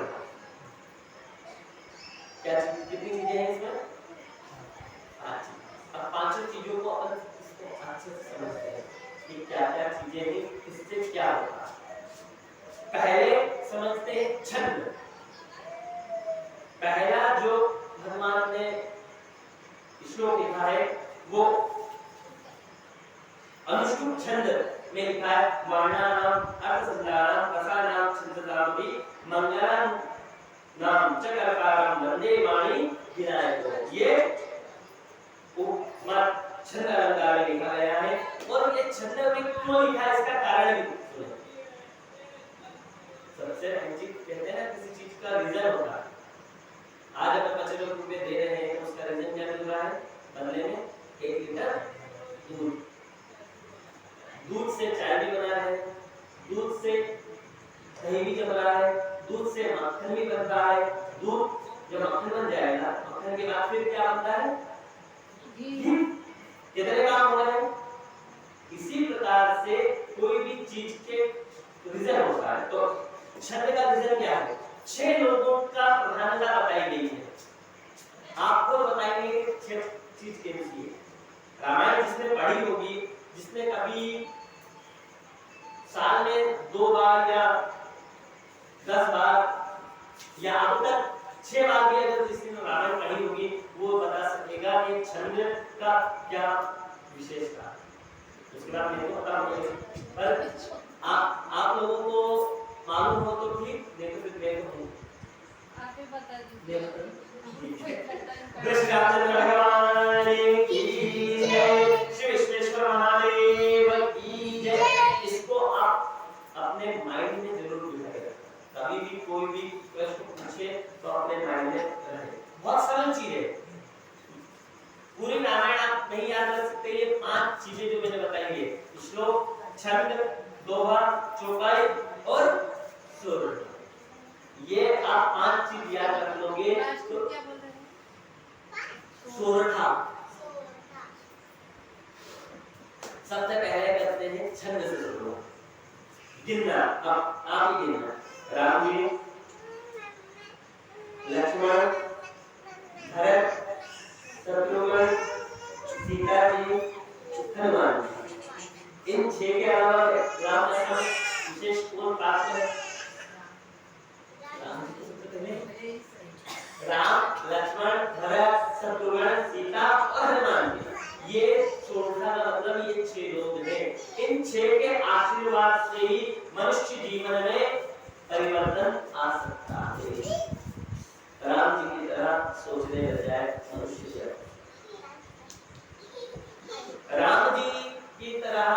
क्या कितनी चीजें हैं इसमें? 5। अब 5 चीजों को अपन अच्छे से समझते हैं कि क्या क्या चीजें हैं, इससे क्या होगा। पहले समझते हैं छंद। पहला जो भगवान ने श्लोक लिखा है वो अनुष्टुप छंद में लिखा है। वर्णानाम अर्थसंधानाम रसानाम छंदसामपि मंगलानाम नाम चक्रकारम वंदे वाणी विनायको। ये उपमा छंद अलंकार में लिखा गया है और ये छंद में क्यों लिखा है इसका कारण भी सुने। सबसे पहली चीज कहते हैं ना किसी चीज का रीजन होता है। आज अगर 25 रुपए दे रहे हैं तो उसका रीजन क्या मिल रहा है, बदले में 1 लीटर दूध। दूध से चाय भी बना रहे हैं, दूध से दही भी जम रहा है, दूध से मक्खन भी बन रहा है। दूध जब मक्खन बन जाएगा, मक्खन के बाद फिर क्या बनता है, घी। कितने काम हो रहे हैं। इसी प्रकार से कोई भी चीज के रीजन होता है। तो छंद का रीजन क्या है, 6 लोगों का प्रधानता बताई गई है। आपको बताएंगे 6 चीज के लिए। रामायण जिसने पढ़ी होगी, जिसने कभी साल में 2 बार या 10 बार या अब तक 6 बार भी अगर जिसने रामायण पढ़ी होगी, वो बता सकेगा कि छंद का क्या विशेषता है। उसके बाद मेरे को पता होगा, पर आप लोगों को मालूम हो तो ठीक, नहीं तो फिर मैं कहूँ आप ही बता दीजिए। कृष्ण भगवान की जय, श्री विश्वेश्वर महादेव की जय। इसको आप अपने माइंड में जरूर बिठाइए। कभी भी कोई भी प्रश्न पूछे तो अपने माइंड में रहे। बहुत सरल चीज है। पूरी रामायण आप नहीं याद रख सकते, ये 5 चीजें जो मैंने बताई है, श्लोक, छंद, दोहा, चौपाई और सुर, ये आप 5 चीज याद रख लोगे तो क्या बोल रहे हैं, सोरठा। सबसे पहले करते हैं छंद से शुरू, गिनना। अब आप ही गिनना। राम जी, लक्ष्मण, भरत, शत्रुघ्न, सीता जी, हनुमान जी। इन 6 के अलावा राम लक्ष्मण विशेष कौन पात्र है? राम जी तो सबसे पहले, राम, लक्ष्मण, भरत, शत्रुघ्न, सीता और हनुमान जी। ये सोरठा का मतलब ये 6 लोग हैं। इन 6 के आशीर्वाद से ही मनुष्य जीवन में परिवर्तन आ सकता है। राम जी की तरह सोचने लग जाए मनुष्य, राम जी की तरह,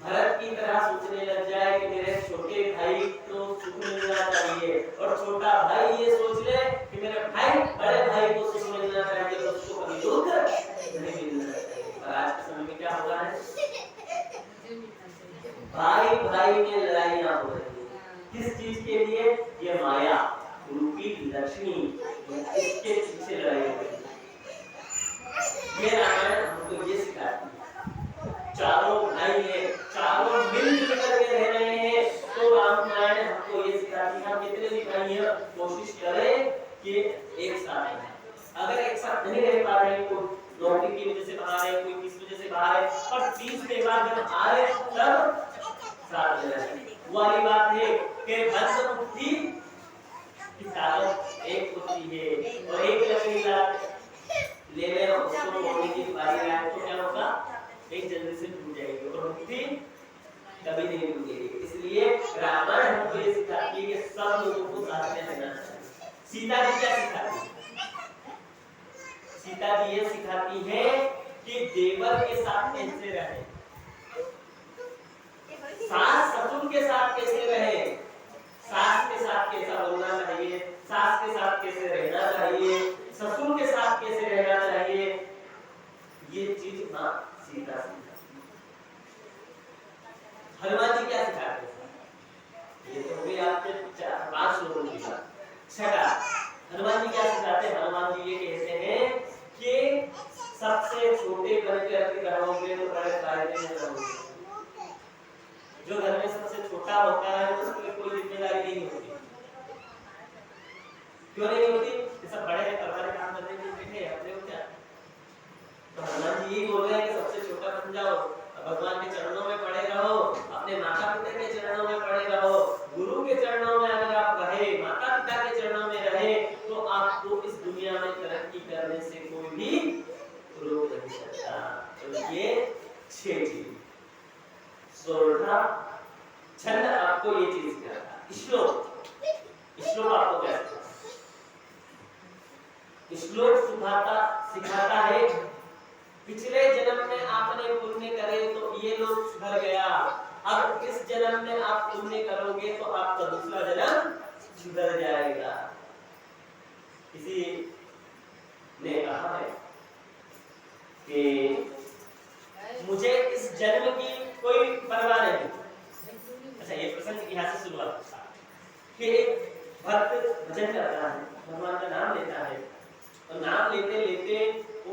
भरत की तरह सोचने लग जाए कि मेरे छोटे भाई को सुख मिलना चाहिए, और छोटा भाई ये सोच ले कि मेरे भाई बड़े भाई को सुख मिलना चाहिए, तो उसको कभी दुख नहीं मिलना चाहिए। और आज के समय में क्या हो रहा है, भाई भाई में लड़ाइयां हो रही है। किस चीज के लिए, ये माया रूपी लक्ष्मी, इसके पीछे लड़ाई हो रही है। ये रामायण हमको ये सिखाती है। चारों भाई हैं, चारों मिलजुल करके रह रहे हैं, तो रामायण हमको ये सिखाती है। हम कितने भी भाई हैं, कोशिश करें कि एक साथ रहें। अगर एक साथ नहीं रह पा रहे हैं, कोई नौकरी की वजह से बाहर है, कोई किस वजह से बाहर है, और 30 के बाद जब आए तब साथ रहें। वो वाली बात है कि बंद मुट्ठी की ताकत एक होती है, और एक लकड़ी का ले ले उसको तोड़ने की बारी आए तो क्या होगा, एक जल्दी से टूट जाएगी और मुट्ठी कभी नहीं टूटेगी। इसलिए रामायण हमको ये सिखाती है कि सब लोगों को साथ में रहना चाहिए। सीता जी क्या सिखाती है, सीता जी ये सिखाती है कि देवर के साथ कैसे रहे, सास ससुर के साथ कैसे रहे, सास के साथ कैसा बोलना चाहिए, सास के साथ कैसे रहना चाहिए, ससुर के साथ कैसे रहना चाहिए, ये चीज मां सीता सिखाती। हनुमान जी क्या सिखाते हैं, ये तो भी आपके 4-5 लोगों की बात। छठा, हनुमान जी क्या सिखाते हैं, हनुमान जी ये कहते हैं कि सबसे छोटे बनकर रहोगे तो बड़े फायदे में रहोगे। जो घर में सबसे छोटा होता है उसके कोई जिम्मेदारी नहीं होती। क्यों नहीं होती, सब बड़े हैं, परवार काम करने के लिए बैठे हैं, अपने को क्या। तो हनुमान जी यही बोल रहे हैं कि सबसे छोटा बन जाओ, भगवान के चरणों में पड़े रहो, अपने माता पिता के चरणों में पड़े रहो। गुरु के चरणों में अगर आप रहे, माता पिता के चरणों में रहे, तो आपको इस दुनिया में तरक्की करने से कोई भी रोक नहीं सकता। तो ये 6 चीज, सोरठा, छंद आपको ये चीज सिखाता। श्लोक, श्लोक आपको क्या सिखाता, श्लोक सिखाता है पिछले जन्म में आपने पुण्य करे तो ये लोग सुधर गया, अब इस जन्म में आप पुण्य करोगे तो आपका दूसरा जन्म सुधर जाएगा। किसी ने कहा है कि मुझे इस जन्म की कोई परवाह नहीं। अच्छा, ये प्रसंग यहाँ से शुरुआत होता है कि एक भक्त भजन करता है, भगवान का नाम लेता है, और नाम लेते लेते वो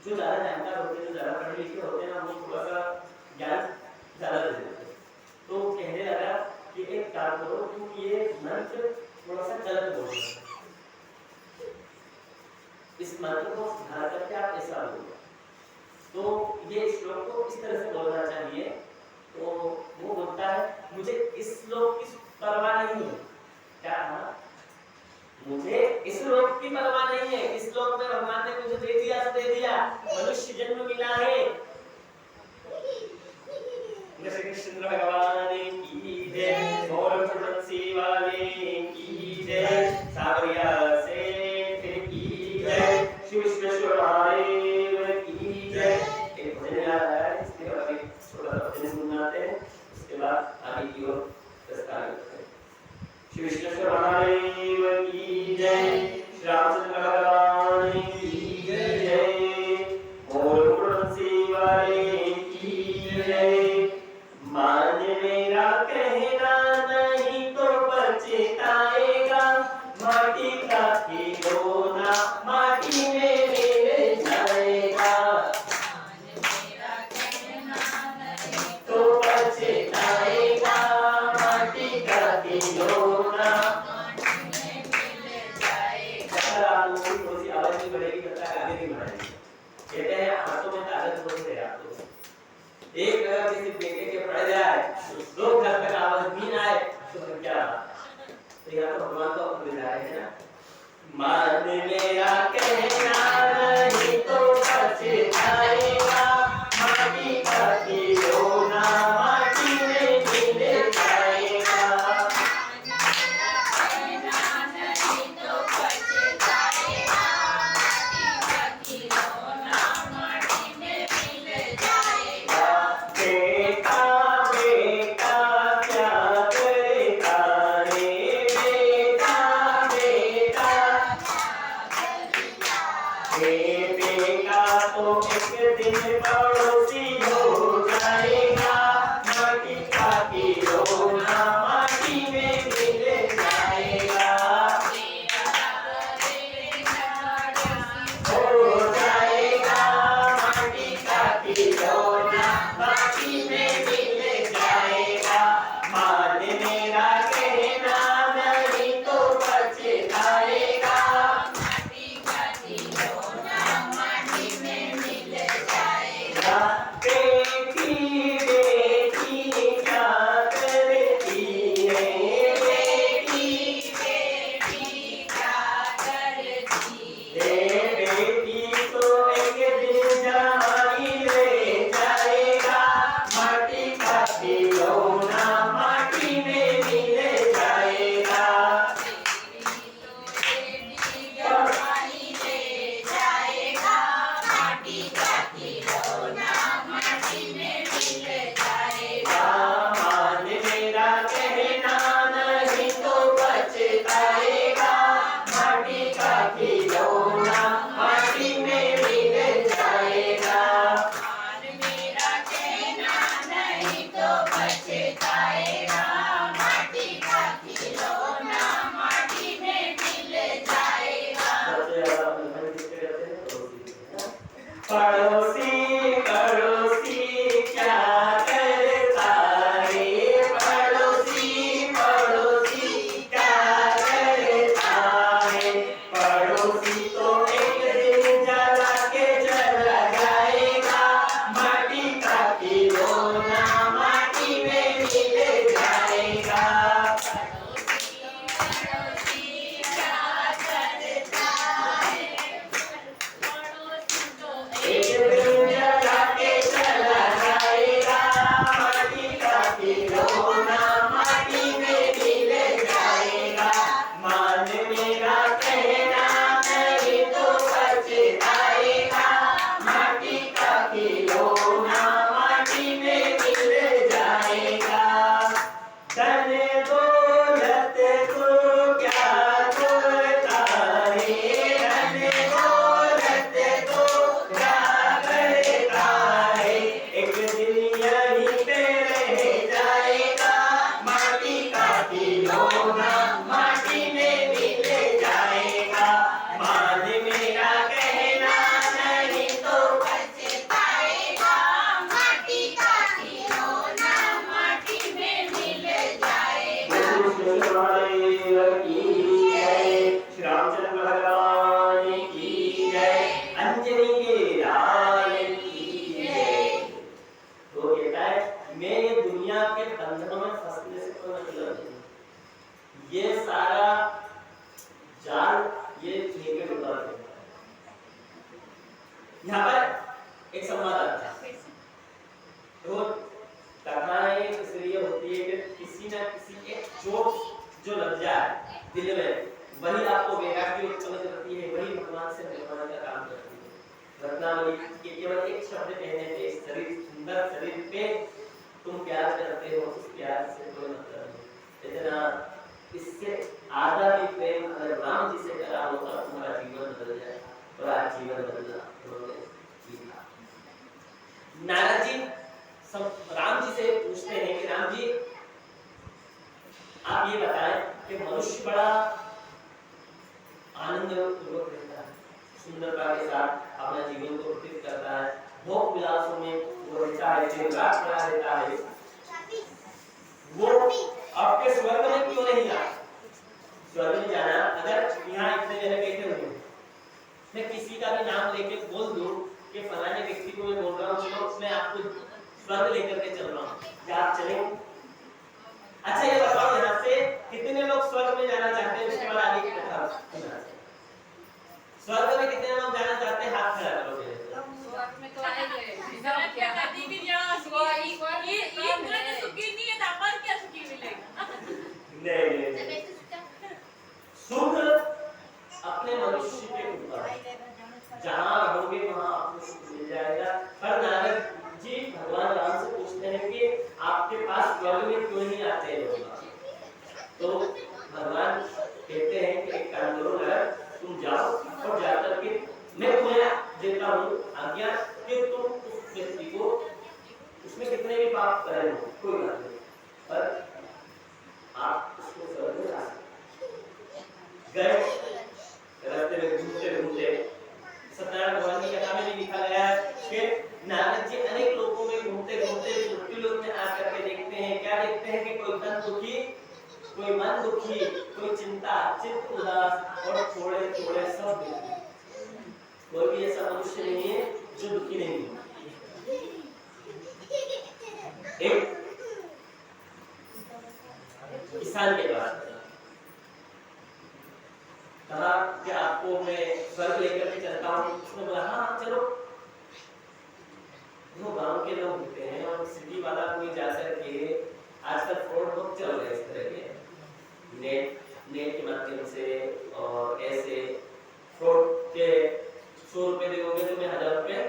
जो ज्यादा जानकार होते हैं, जो ज्यादा पढ़े लिखे होते हैं ना, वो थोड़ा सा ज्ञान ज्यादा दे देते हैं। तो कहने लगा कि एक काम करो, तुम ये मंत्र थोड़ा सा गलत बोल रहे हो, इस मंत्र को सुधार करके आप ऐसा बोलो, तो ये श्लोक को इस तरह से बोलना चाहिए। तो वो बोलता है मुझे इस श्लोक की परवाह नहीं है। क्या कहा? मुझे इस श्लोक की परवाह नहीं है, इस श्लोक में भगवान ने मुझे दे दिया तो दे दिया, मनुष्य जन्म मिला है। श्री कृष्ण भगवान की जय, गौर तुलसी वाले की जय, सावरिया से की जय, शिव विश्वेश्वर महादेव की जय। एक भजन याद आया है, इसके बाद एक छोटा सा भजन सुनाते हैं, उसके बाद आगे की ओर प्रस्थान करते हैं। शिव विश्वेश्वर महादेव की जय, श्री रामचंद्र भगवान की जय, गौर तुलसी वाले की जय। मान मेरा कहना नहीं तो पछताएगा, माटी का खिलौना माटी में मिल जाएगा। मान मेरा कहना नहीं तो पछताएगा, माटी का खिलौना माटी में मिल जाएगा। थोड़ी आवाज नहीं बढ़ेगी तब तक आगे नहीं बढ़ाएंगे। कहते हैं हाथों में ताकत होती है आपको। एक अगर किसी बेटे के पड़ जाए तो 2 घर तक आवाज नहीं आए तो फिर क्या? तो यहाँ तो भगवान तो अपने जा रहे हैं ना। मान मेरा कहना नहीं तो पछताएगा, माटी का खिलौना माटी में मिल जाएगा। तो एक दिन तो कहता है मैं ये दुनिया के बंधनों में फंसने से कोई मतलब नहीं, ये सारा जाल ये यहीं पे रुका है। यहाँ पर एक संवाद आता है, तो कथाएं इसलिए होती है कि किसी न किसी एक चोट जो लग जाए दिल में, वही आपको वैराग्य उत्पन्न करती है, वही भगवान से मिलवाने का काम करती है। रत्नावली के केवल एक शब्द कहने पे, शरीर सुंदर शरीर पे तुम प्यार करते हो, उस प्यार से कोई मतलब नहीं। इतना इससे आधा भी प्रेम अगर राम जी से करा होता तुम्हारा जीवन बदल जाए, और आज जीवन बदला उन्होंने किया। नारद जी सब राम जी से पूछते हैं कि राम जी आप ये बताएं कि मनुष्य बड़ा आनंद पूर्वक रहता है, सुंदरता के साथ अपना जीवन को व्यतीत करता है, भोग विलासों में वो रहता है, दिन रात पड़ा रहता है, वो आपके स्वर्ग में क्यों नहीं आया? स्वर्ग में जाना, अगर यहाँ इतने जने बैठे हुए हैं, मैं किसी का भी नाम लेके बोल दूं कि फलाने व्यक्ति को मैं बोल रहा हूँ, चलो मैं आपको स्वर्ग लेकर के चल रहा हूँ, क्या आप चलेंगे? अच्छा ये बताओ यहाँ से कितने लोग स्वर्ग में जाना चाहते हैं? उसके बाद आगे की कथा स्वर्ग में कितने लोग जाना चाहते हैं? हाथ खड़ा करो। स्वर्ग में तो आएंगे, सब क्या करती थी जहाँ स्वर्ग ये इतना सुखी नहीं है, दापर क्या सुखी मिलेगा? नहीं सुख अपने मनुष्य के ऊपर, जहाँ रहोगे वहाँ आपको सुख मिल जाएगा। पर नारद जी भगवान राम से पूछते हैं कि आपके पास स्वर्ग में क्यों नहीं आते लोग? तो भगवान कहते हैं कि एक काम करो नारद, तुम जाओ और जाकर के मैं तुम्हें देता हूँ आज्ञा कि तुम उस व्यक्ति को, उसमें कितने भी पाप करे हो कोई बात नहीं, पर आप उसको स्वर्ग में ला सकते। गए रास्ते में घूमते घूमते सत्यनारायण भगवान की कथा में भी लिखा गया है कि नारद जी अनेक लोगों में घूमते घूमते मृत्यु लोक में आकर के देखते हैं, क्या देखते हैं कि कोई तन दुखी, कोई मन दुखी, कोई चिंता, चित्त उदास और थोड़े थोड़े सब दुखी। कोई भी ऐसा मनुष्य नहीं है जो दुखी नहीं है। एक किसान के पास कहा कि आपको मैं स्वर्ग लेकर के चलता हूँ। उसने बोला हाँ चलो। वो गांव के लोग होते हैं और सिटी वाला कोई जाकर के, आजकल फ्रॉड बहुत चल रहे हैं इस तरह के, नेट के माध्यम से और ऐसे फ्रॉड के 100 रुपए दोगे तो मैं 1000 रुपए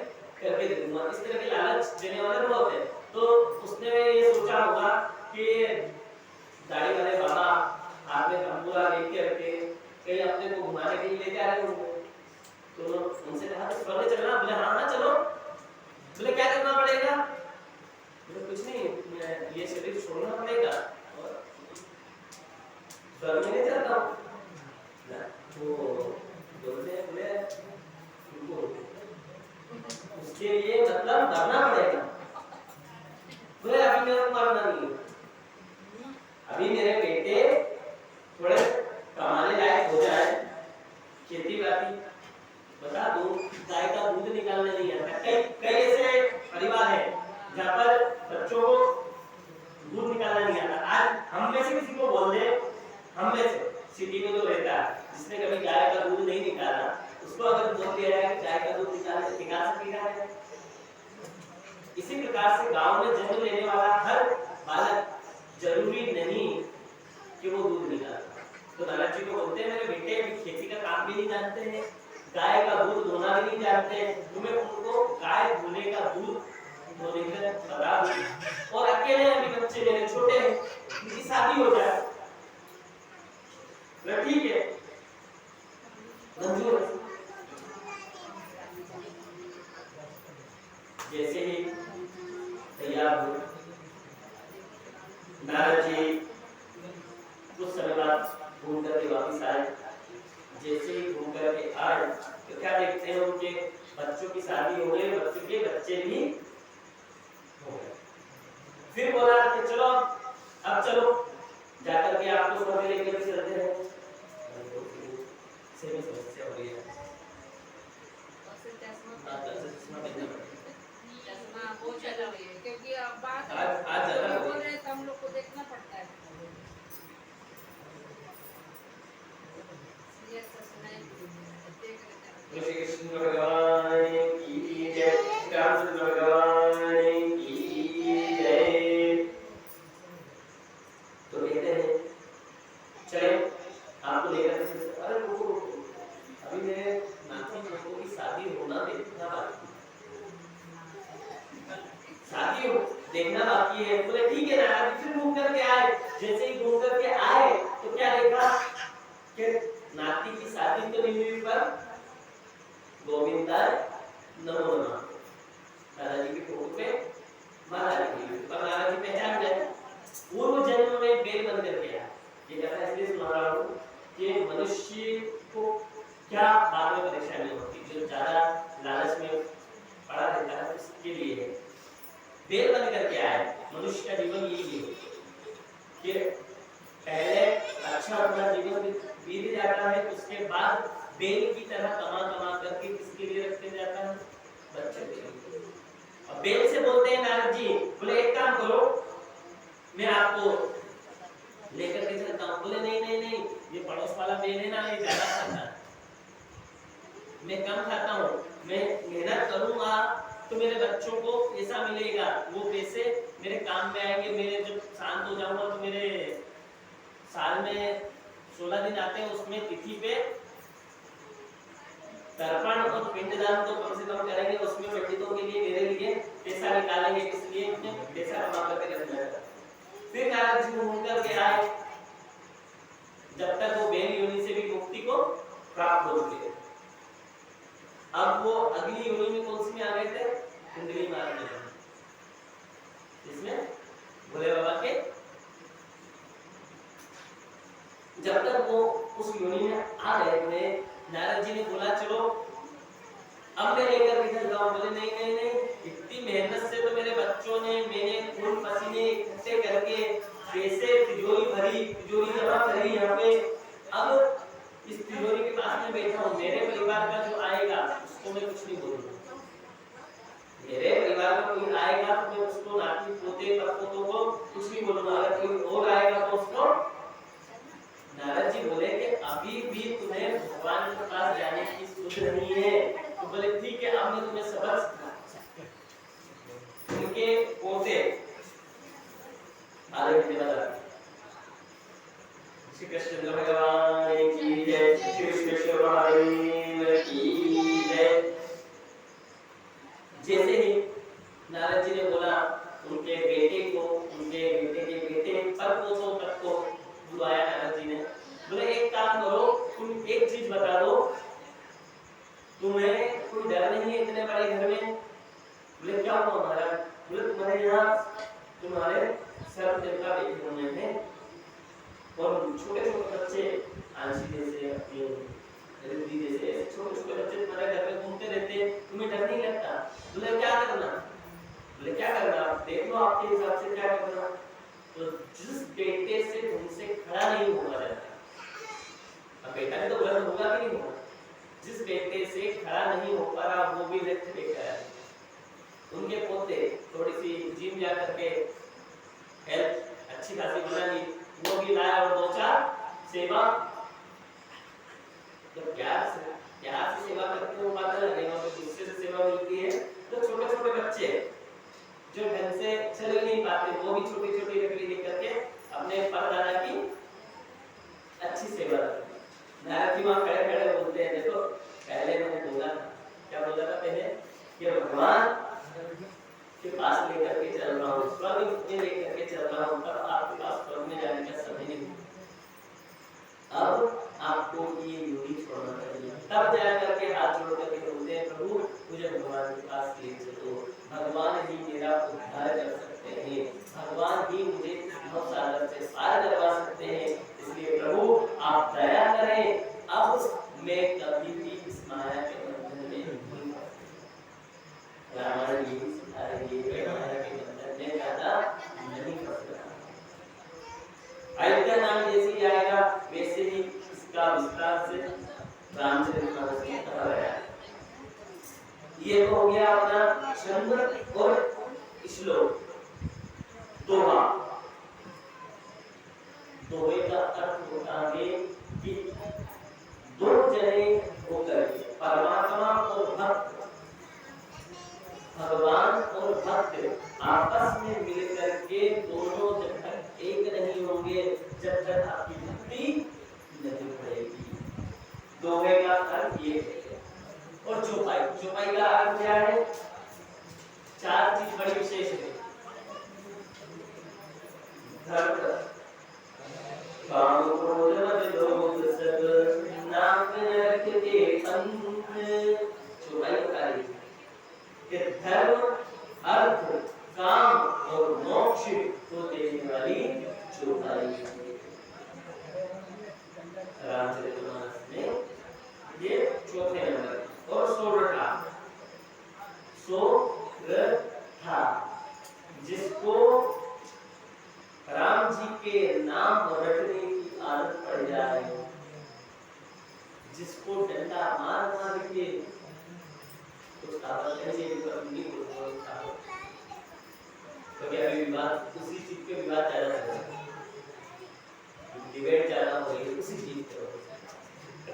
करके दे दूंगा, इस तरह के लालच देने वाले लोग होते हैं। तो उसने ये सोचा होगा कि दाढ़ी वाले बाबा हाथ में तंबूरा लेके रखे कहीं अपने को घुमाने के लिए लेके आ रहे होंगे। तो उनसे कहा कि स्वर्ग चलना? बोले हाँ हाँ चलो। बोले क्या करना पड़ेगा? बोले कुछ नहीं, ये शरीर छोड़ना पड़ेगा और स्वर्ग में नहीं चलता हूँ। तो बोलते बोले उसके लिए मतलब मरना पड़ेगा। बोले अभी मेरे को मरना नहीं है, अभी मेरे बेटे थोड़े कमाने लायक हो जाए, खेती बाड़ी बता दो, गाय का दूध निकालने नहीं आता। कई ऐसे परिवार है जहाँ पर बच्चों को दूध निकालना नहीं आता। आज हम में से किसी को बोल दे, हम में से सिटी में जो रहता है जिसने कभी गाय का दूध नहीं निकाला, उसको अगर बोल दिया जाए कि गाय का दूध निकाल सकेगा? इसी प्रकार से गांव में जन्म लेने वाला हर बालक जरूरी नहीं कि वो दूध निकाले। तो नारद जी को बोलते हैं मेरे बेटे खेती का काम भी नहीं जानते हैं, गाय का दूध धोना भी नहीं जानते हैं, तुम्हें उनको गाय धोने का दूध धोने का बता दूं, और अकेले अभी बच्चे मेरे छोटे हैं, उनकी शादी हो जाए, ठीक है मंजूर है। जैसे ही तैयार हुए नारद जी कुछ समय बाद घूम करके वापिस आए। जैसे ही घूम करके आए तो क्या देखते हैं, उनके बच्चों की शादी हो गई, बच्चों के बच्चे भी हो गए। फिर बोला कि चलो अब चलो जाकर के आपको स्वर्ग लेकर के चलते हैं। से समस्या हो रही है, चश्मा वो चल रही है क्योंकि देखना बाकी है। बोले ठीक है नारद जी फिर घूम करके आए। जैसे ही घूम करके आए तो क्या देखा कि नाती की शादी तो नहीं हुई पर गोविंदा नमो नमः दादाजी के फोटो पे माला लगी हुई। पर नारद जी पहचान गए पूर्व जन्म में बेल बन करके आया। ये कहता इसलिए सुना रहा हूँ कि मनुष्य को क्या बाद में परेशानी होती जो ज्यादा लालच में पड़ा रहता है उसके लिए बेल बन करके आए। मनुष्य का जीवन यही है कि पहले अच्छा अपना जीवन बीत जाता है उसके बाद बेल की तरह कमा करके किसके लिए रखते जाता है बच्चे के लिए। अब बेल से बोलते हैं नारद जी बोले एक काम करो मैं आपको लेकर के चलता हूँ। बोले नहीं ये पड़ोस वाला बेल है ना ये ज्यादा खाता है मैं कम खाता हूँ मैं मेहनत करूंगा तो मेरे बच्चों को पैसा मिलेगा वो पैसे मेरे काम में आएंगे। मेरे जब शांत हो जाऊंगा तो मेरे साल में 16 दिन आते हैं उसमें तिथि पे तर्पण और पिंडदान तो कम से कम करेंगे उसमें पंडितों के लिए मेरे लिए पैसा निकालेंगे इसलिए पैसा कमा करके रखना। फिर नारद जी घूम करके आए जब तक वो बेल योनि से भी मुक्ति को प्राप्त हो चुके। अब वो अगली योनि में कौन सी में आ गए थे कुंडली मारने में इसमें भोले बाबा के। जब तक वो उस योनि में आ गए थे नारद जी ने बोला चलो अब मैं लेकर के जाऊं। बोले नहीं इतनी मेहनत से तो मेरे बच्चों ने मैंने खून पसीने इकट्ठे करके पैसे तिजोरी जमा करी यहाँ पे। अब इस तिजोरी के पास में बैठा हूँ मेरे परिवार का जो आएगा उसको मैं कुछ नहीं बोलूंगा। मेरे परिवार का कोई आएगा तो मैं उसको नाती पोते परपोतों को कुछ नहीं बोलूंगा। अगर कोई और आएगा तो उसको। नारद जी बोले कि अभी भी तुम्हें भगवान के पास जाने की सुध नहीं है। तो बोले ठीक है अब मैं तुम्हें सबक उनके पोते आगे बता श्री कृष्ण भगवान की जय श्री कृष्ण महादेव की जय। जैसे ही नारद जी ने बोला उनके बेटे को उनके बेटे के बेटे परपोतों तक को बुलाया नारद जी ने। बोले एक काम करो तुम एक चीज बता दो तुम्हें कोई डर नहीं है इतने बड़े घर में। बोले क्या हुआ महाराज। बोले तुम्हारे यहाँ तुम्हारे सर्प देवता बैठे हुए हैं और छोटे छोटे बच्चे आंशी जैसे अपनी रिद्धि जैसे छोटे छोटे बच्चे तुम्हारे घर में घूमते रहते तुम्हें डर नहीं लगता। बोले क्या करना। बोले क्या करना देख लो आपके हिसाब से क्या करना। तो जिस बेटे से तुमसे खड़ा नहीं हुआ जाता अब बेटा भी तो गलत होगा कि नहीं होगा। जिस बेटे से खड़ा नहीं हो पा रहा वो भी रक्त बेटा है। उनके पोते थोड़ी सी जिम जा करके हेल्थ अच्छी खासी बना ली वो भी लाया और दो चार सेवा जब प्यार से सेवा करते हो बात अलग है। और दूसरे से सेवा मिलती है तो छोटे छोटे बच्चे जो ढंग से चल नहीं पाते वो भी छोटी छोटी लकड़ी लेकर के अपने परदादा की अच्छी सेवा करते। नारद जी वहां खड़े खड़े बोलते हैं देखो पहले मैंने बोला था क्या बोला था पहले कि भगवान के पास लेकर के चल रहा हूँ स्वर्ग में लेकर के चल रहा हूँ पर आपके पास स्वर्ग में जाने का समय नहीं। अब आपको ये योनि छोड़ना चाहिए। तब जा करके हाथ जोड़ करके बोलते हैं प्रभु मुझे भगवान के पास ले चलो। भगवान ही मेरा उद्धार कर सकते हैं। भगवान ही मुझे सागर से पार करवा सकते हैं। इसलिए प्रभु आप दया करें अब मैं कभी भी इस माया के बंधन में नहीं रामायण यही सिखा रही है माया के बंधन में ज्यादा नहीं फंस रहा। अयोध्या नाम जैसे ही आएगा वैसे ही इसका विस्तार से रामचरितमानस में कहा गया है। ये हो गया अपना छंद और श्लोक दोहा। दोहे का अर्थ होता है कि दो जने होकर परमात्मा और भक्त भगवान और भक्त आपस में मिलकर के दोनों जब तक एक नहीं होंगे जब तक आपकी भक्ति नहीं बढ़ेगी। दोहे का अर्थ ये है। और चौपाई का अर्थ क्या है। चार चीज बड़ी विशेष है। और मोक्ष को देने वाली चौपाई। रामचरितमानस में ये चौथे नंबर। और सोरठा जिसको राम जी के नाम रटने की आदत पड़ जाए, जिसको डंडा मार मार के कभी अभी विवाद उसी चीज के विवाद ज्यादा चल रहा है, डिबेट ज्यादा हो रही है उसी चीज पे।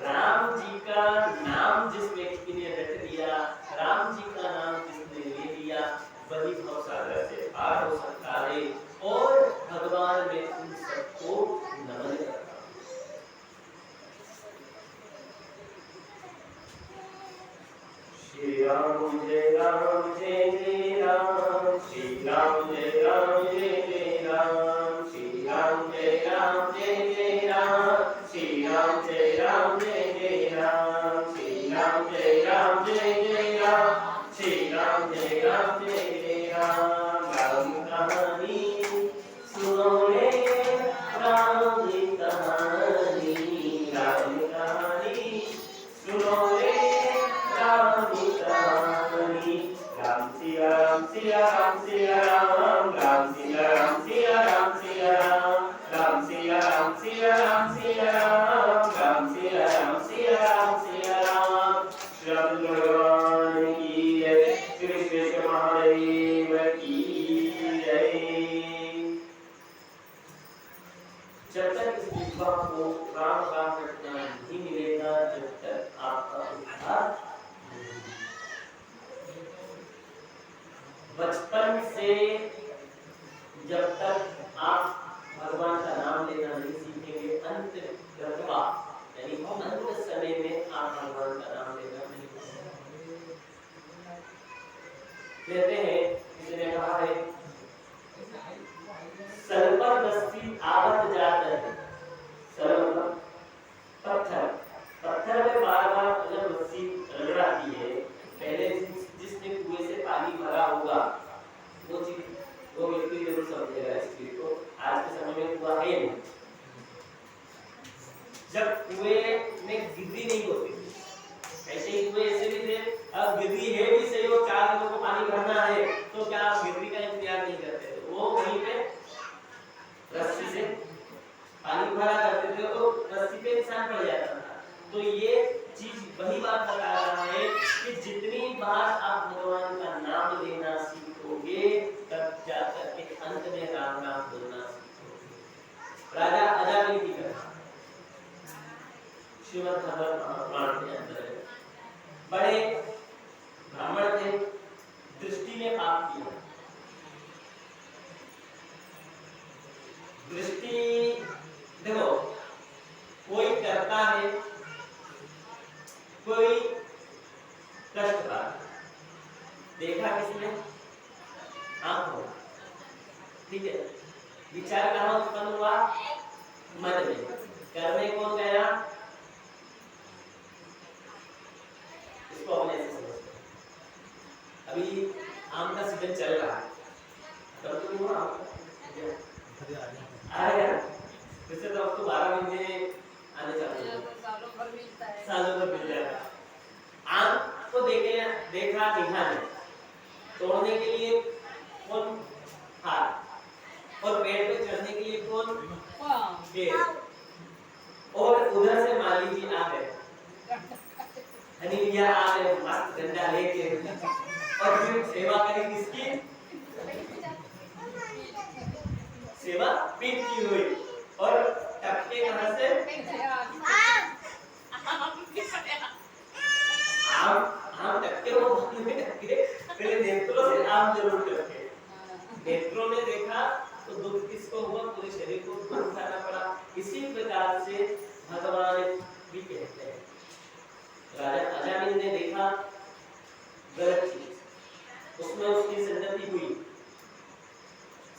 राम जी का नाम जिस व्यक्ति ने रट दिया, राम जी का नाम जिसने ले लिया, वही भवसागर से पार हो सकता है और भगवान में उन सबको नमन करता है। श्री राम जय राम जय जय राम, श्री राम जय राम जय जय राम, श्री राम जय राम जय जय राम, श्री राम जय राम जय जय राम, श्री राम जय राम जय जय राम, श्री राम जय राम जय जय राम। राम कहानी सुनो रे, राम की कहानी, राम कहानी सुनो रे, राम की कहानी। राम सिया राम सिया राम सिया राम, राम सिया राम सिया राम सिया राम, राम सिया राम सिया राम सिया राम, राम सिया राम सिया राम सिया राम। श्री राम भगवान की जय, श्री विश्वेश्वर महादेव की जय। जब तक इस विश्वा को राम का रटना नहीं मिलेगा, जब तक आपका उद्धार। बचपन से जब तक आप भगवान का नाम लेना नहीं सीखेंगे, अंत गतवा यानी अंत समय में आप भगवान का नाम लेना नहीं सीखेंगे। कहते हैं, किसी ने कहा है, सर पर रस्सी आवत जात है, सर मतलब पत्थर, पत्थर में बार बार जब रस्सी रगड़ाती है, पहले जिसने कुएं से पानी भरा होगा वो व्यक्ति जरूर समझेगा इस चीज को। आज के समय में कुआं है नहीं, जब कुएं में गिररी नहीं होती, ऐसे ही कुएं ऐसे भी थे, अब गिररी है भी सही हो, 4 लोगों को पानी भरना है तो क्या आप गिररी का इंतजार नहीं करते थे, वो वहीं पे रस्सी से पानी भरा करते थे तो रस्सी पे निशान पड़ जाता था। तो ये चीज वही बात बता रहा है कि जितनी बार आप भगवान का नाम लेना सीखोगे, तब जाकर के अंत में राम नाम बोलना सीखोगे। राजा अजामिल की कथा श्रीमद् भागवत महापुराण के अंदर है। बड़े ब्राह्मण थे, दृष्टि ने पाप किया। दृष्टि देखो, कोई करता है, कोई कष्ट का देखा किसने? आंखों, ठीक है। विचार कहाँ उत्पन्न हुआ? मन में। करने कौन गया? इसको हमने ऐसे समझते हैं। अभी आम का सीजन चल रहा है, तब तो हुआ आ गया। वैसे तो अब तो 12 महीने आने चालू हो, सालों भर मिलता है, सालों भर मिल जाएगा। आम को देखा निहाने, तोड़ने के लिए कौन? हाथ। और पेड़ पे चढ़ने के लिए कौन? पेड़। और उधर से माली जी आ गए, हनीलिया आ गए मस्त डंडा लेके, और फिर सेवा करी किसकी? सेवा पीठ की हुई, और टपके कहां से? आम टपके वो पहले नेत्रों से आम जरूर टपके। नेत्रों ने देखा तो दुख किसको हुआ? पूरे शरीर को दुख उठाना पड़ा। इसी प्रकार से भगवान भी कहते हैं। राजा अजामिल ने देखा गलत चीज, उसमें उसकी संगति हुई,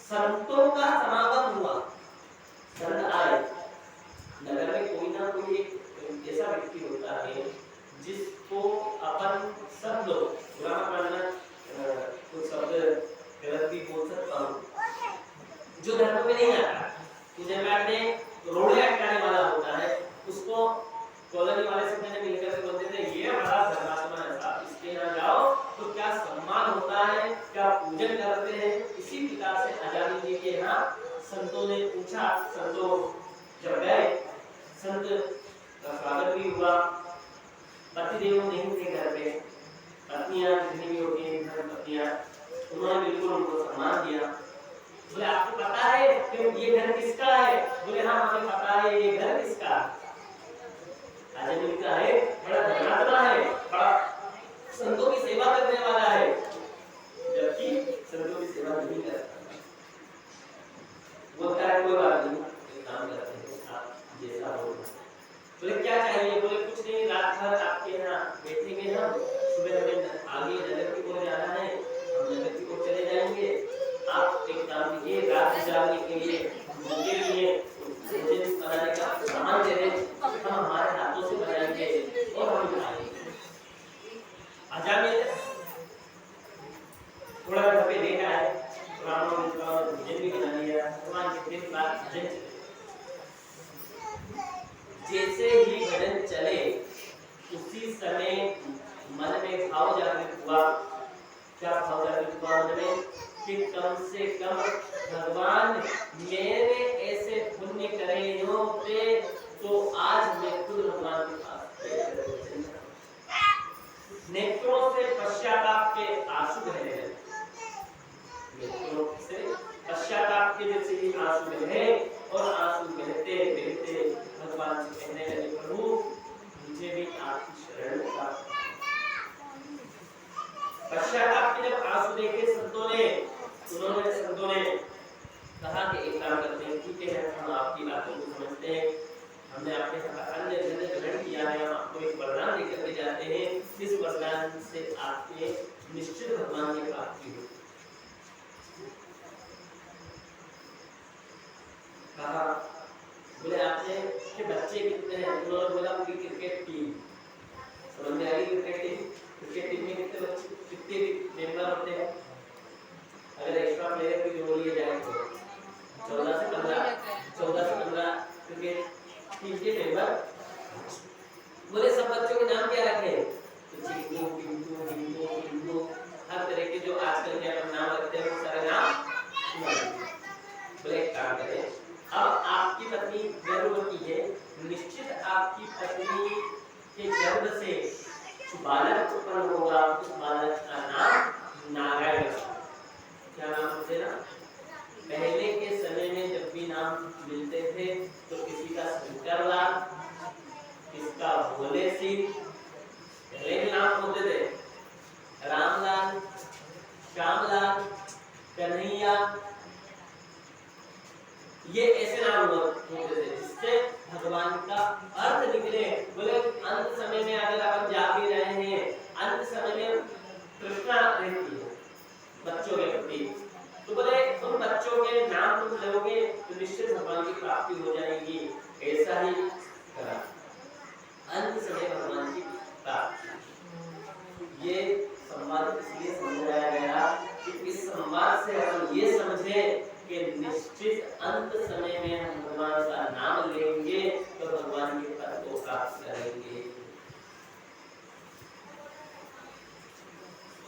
संतों का समागम हुआ, संत आए। नगर में कोई ना कोई एक ऐसा व्यक्ति होता है जिसको अपन सब लोग पुराना कुछ शब्द गलत भी बोल सकता हूँ, जो धर्म में नहीं आता। मुझे मैंने रोड़े अटकाने वाला होता है, उसको कॉलोनी वाले सब जने मिलकर के बोलते थे ये बड़ा धर्मात्मा है साहब, इसके यहाँ जाओ तो क्या सम्मान होता है, क्या पूजन करते हैं। इसी प्रकार से आजादी जी के यहाँ संतों ने पूछा, संतों जब गए, संत का स्वागत भी हुआ। पतिदेव नहीं थे घर पे, पत्नियां जितनी भी होती हैं घर पत्नियां, उन्होंने बिल्कुल उनको सम्मान दिया। बोले आपको पता है कि ये घर किसका है? बोले हाँ हमें पता है ये घर किसका है। आजादी का है, बड़ा धर्मात्मा है, बड़ा संतों की सेवा करने वाला है, जबकि संतों की सेवा नहीं करता। बोलता है कोई बात नहीं, एक काम करते हैं, आप जैसा हो। बोले क्या चाहिए? बोले कुछ नहीं, रात भर आपके यहाँ बैठेंगे हम, सुबह हमें आगे नगर की ओर जाना है, हम नगर की ओर चले जाएंगे। आप एक काम कीजिए, रात गुजारने के लिए उनके लिए भोजन बनाने का सामान दे दें, हम हमारे हाथों से बनाएंगे और हम खाएंगे। आजादी थोड़ा घर पे लेट आए, भोजन भी बना लिया, भगवान के दिन बाद भजन चले। जैसे ही भजन चले उसी समय मन में भाव जागृत हुआ। क्या भाव जागृत हुआ मन में? कि कम से कम भगवान मेरे ऐसे पुण्य करे होते तो आज मैं खुद भगवान के पास नेत्रों से पश्चाताप के आंसू बह रहे हैं, नेत्रों से पश्चाताप के जैसे ही आंसू बहे और आंसू बहते बहते भगवान से कहने लगे प्रभु मुझे भी आपकी शरण प्राप्त। पश्चाताप के जब आंसू देखे संतों ने कहा कि एक काम करते हैं, ठीक है हम आपकी बातों को समझते हैं, हमने आपके साथ अन्य जगह ग्रहण किया है, हम आपको एक वरदान देकर के जाते हैं, इस वरदान से आपके निश्चित भगवान की प्राप्ति हो। कहा बोले आपने कि बच्चे कितने हैं? उन्होंने बोला पूरी क्रिकेट टीम। समझ में आ गई क्रिकेट टीम? क्रिकेट टीम में कितने बच्चे, कितने मेंबर होते हैं? अगर एक्स्ट्रा प्लेयर भी जोड़ लिए जाए तो 14 से 15 क्रिकेट टीम के मेंबर। बोले सब बच्चों के नाम क्या रखे? चिंटू, पिंटू, हिंदू, हिंदू, हर तरह के जो आजकल के अपन नाम रखते हैं वो सारे नाम। बोले एक काम करें, अब आपकी पत्नी गर्भवती है, निश्चित आपकी पत्नी के गर्भ से बालक उत्पन्न होगा, उस बालक का नाम नारायण। क्या नाम होते ना? पहले के समय में जब भी नाम मिलते थे तो किसी का शंकरलाल, किसका भोले सिंह, पहले के नाम होते थे, रामलाल, श्यामलाल, कन्हैया, ये ऐसे नाम होते थे जिससे भगवान का अर्थ निकले। बोले अंत समय में अगर अपन जा भी रहे हैं, अंत समय में तृष्णा रहती है बच्चों के प्रति, तो बोले उन बच्चों के नाम तुम लोगे तो निश्चित भगवान की प्राप्ति हो जाएगी। ऐसा ही करा, अंत समय भगवान की प्राप्ति। ये संवाद इसलिए समझाया गया कि इस संवाद से हम ये समझे कि निश्चित अंत समय में हम भगवान का नाम लेंगे तो भगवान के पद को प्राप्त करेंगे।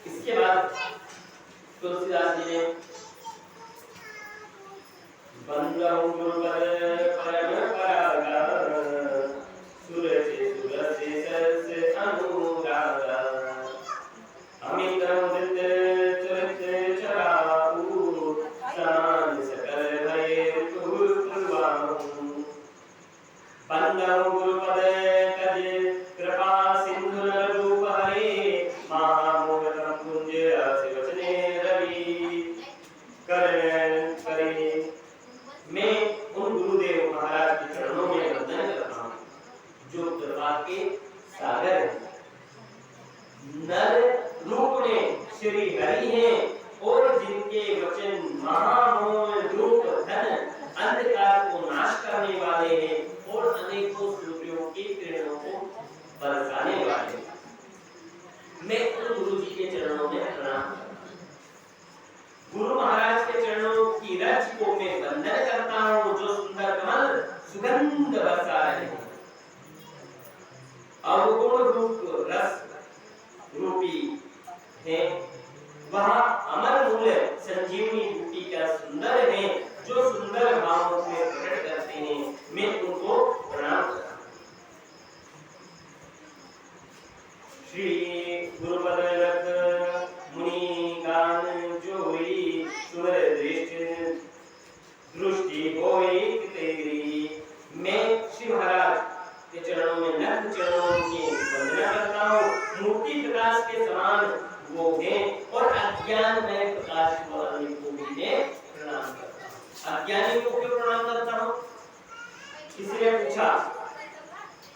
इसके बाद तुलसीदास जी ने बंदहु गुरुवर परम परागा सुरसे सुरसे सरसे अनुरागा अमित मुदित चरित चराऊ शान सकल भय तुर पुरवाहु बंदहु गुरुपद तज कृपा सिंधु रूप हरे महामोहतम कुंज शिवचने रवि करे मैं उन गुरुदेव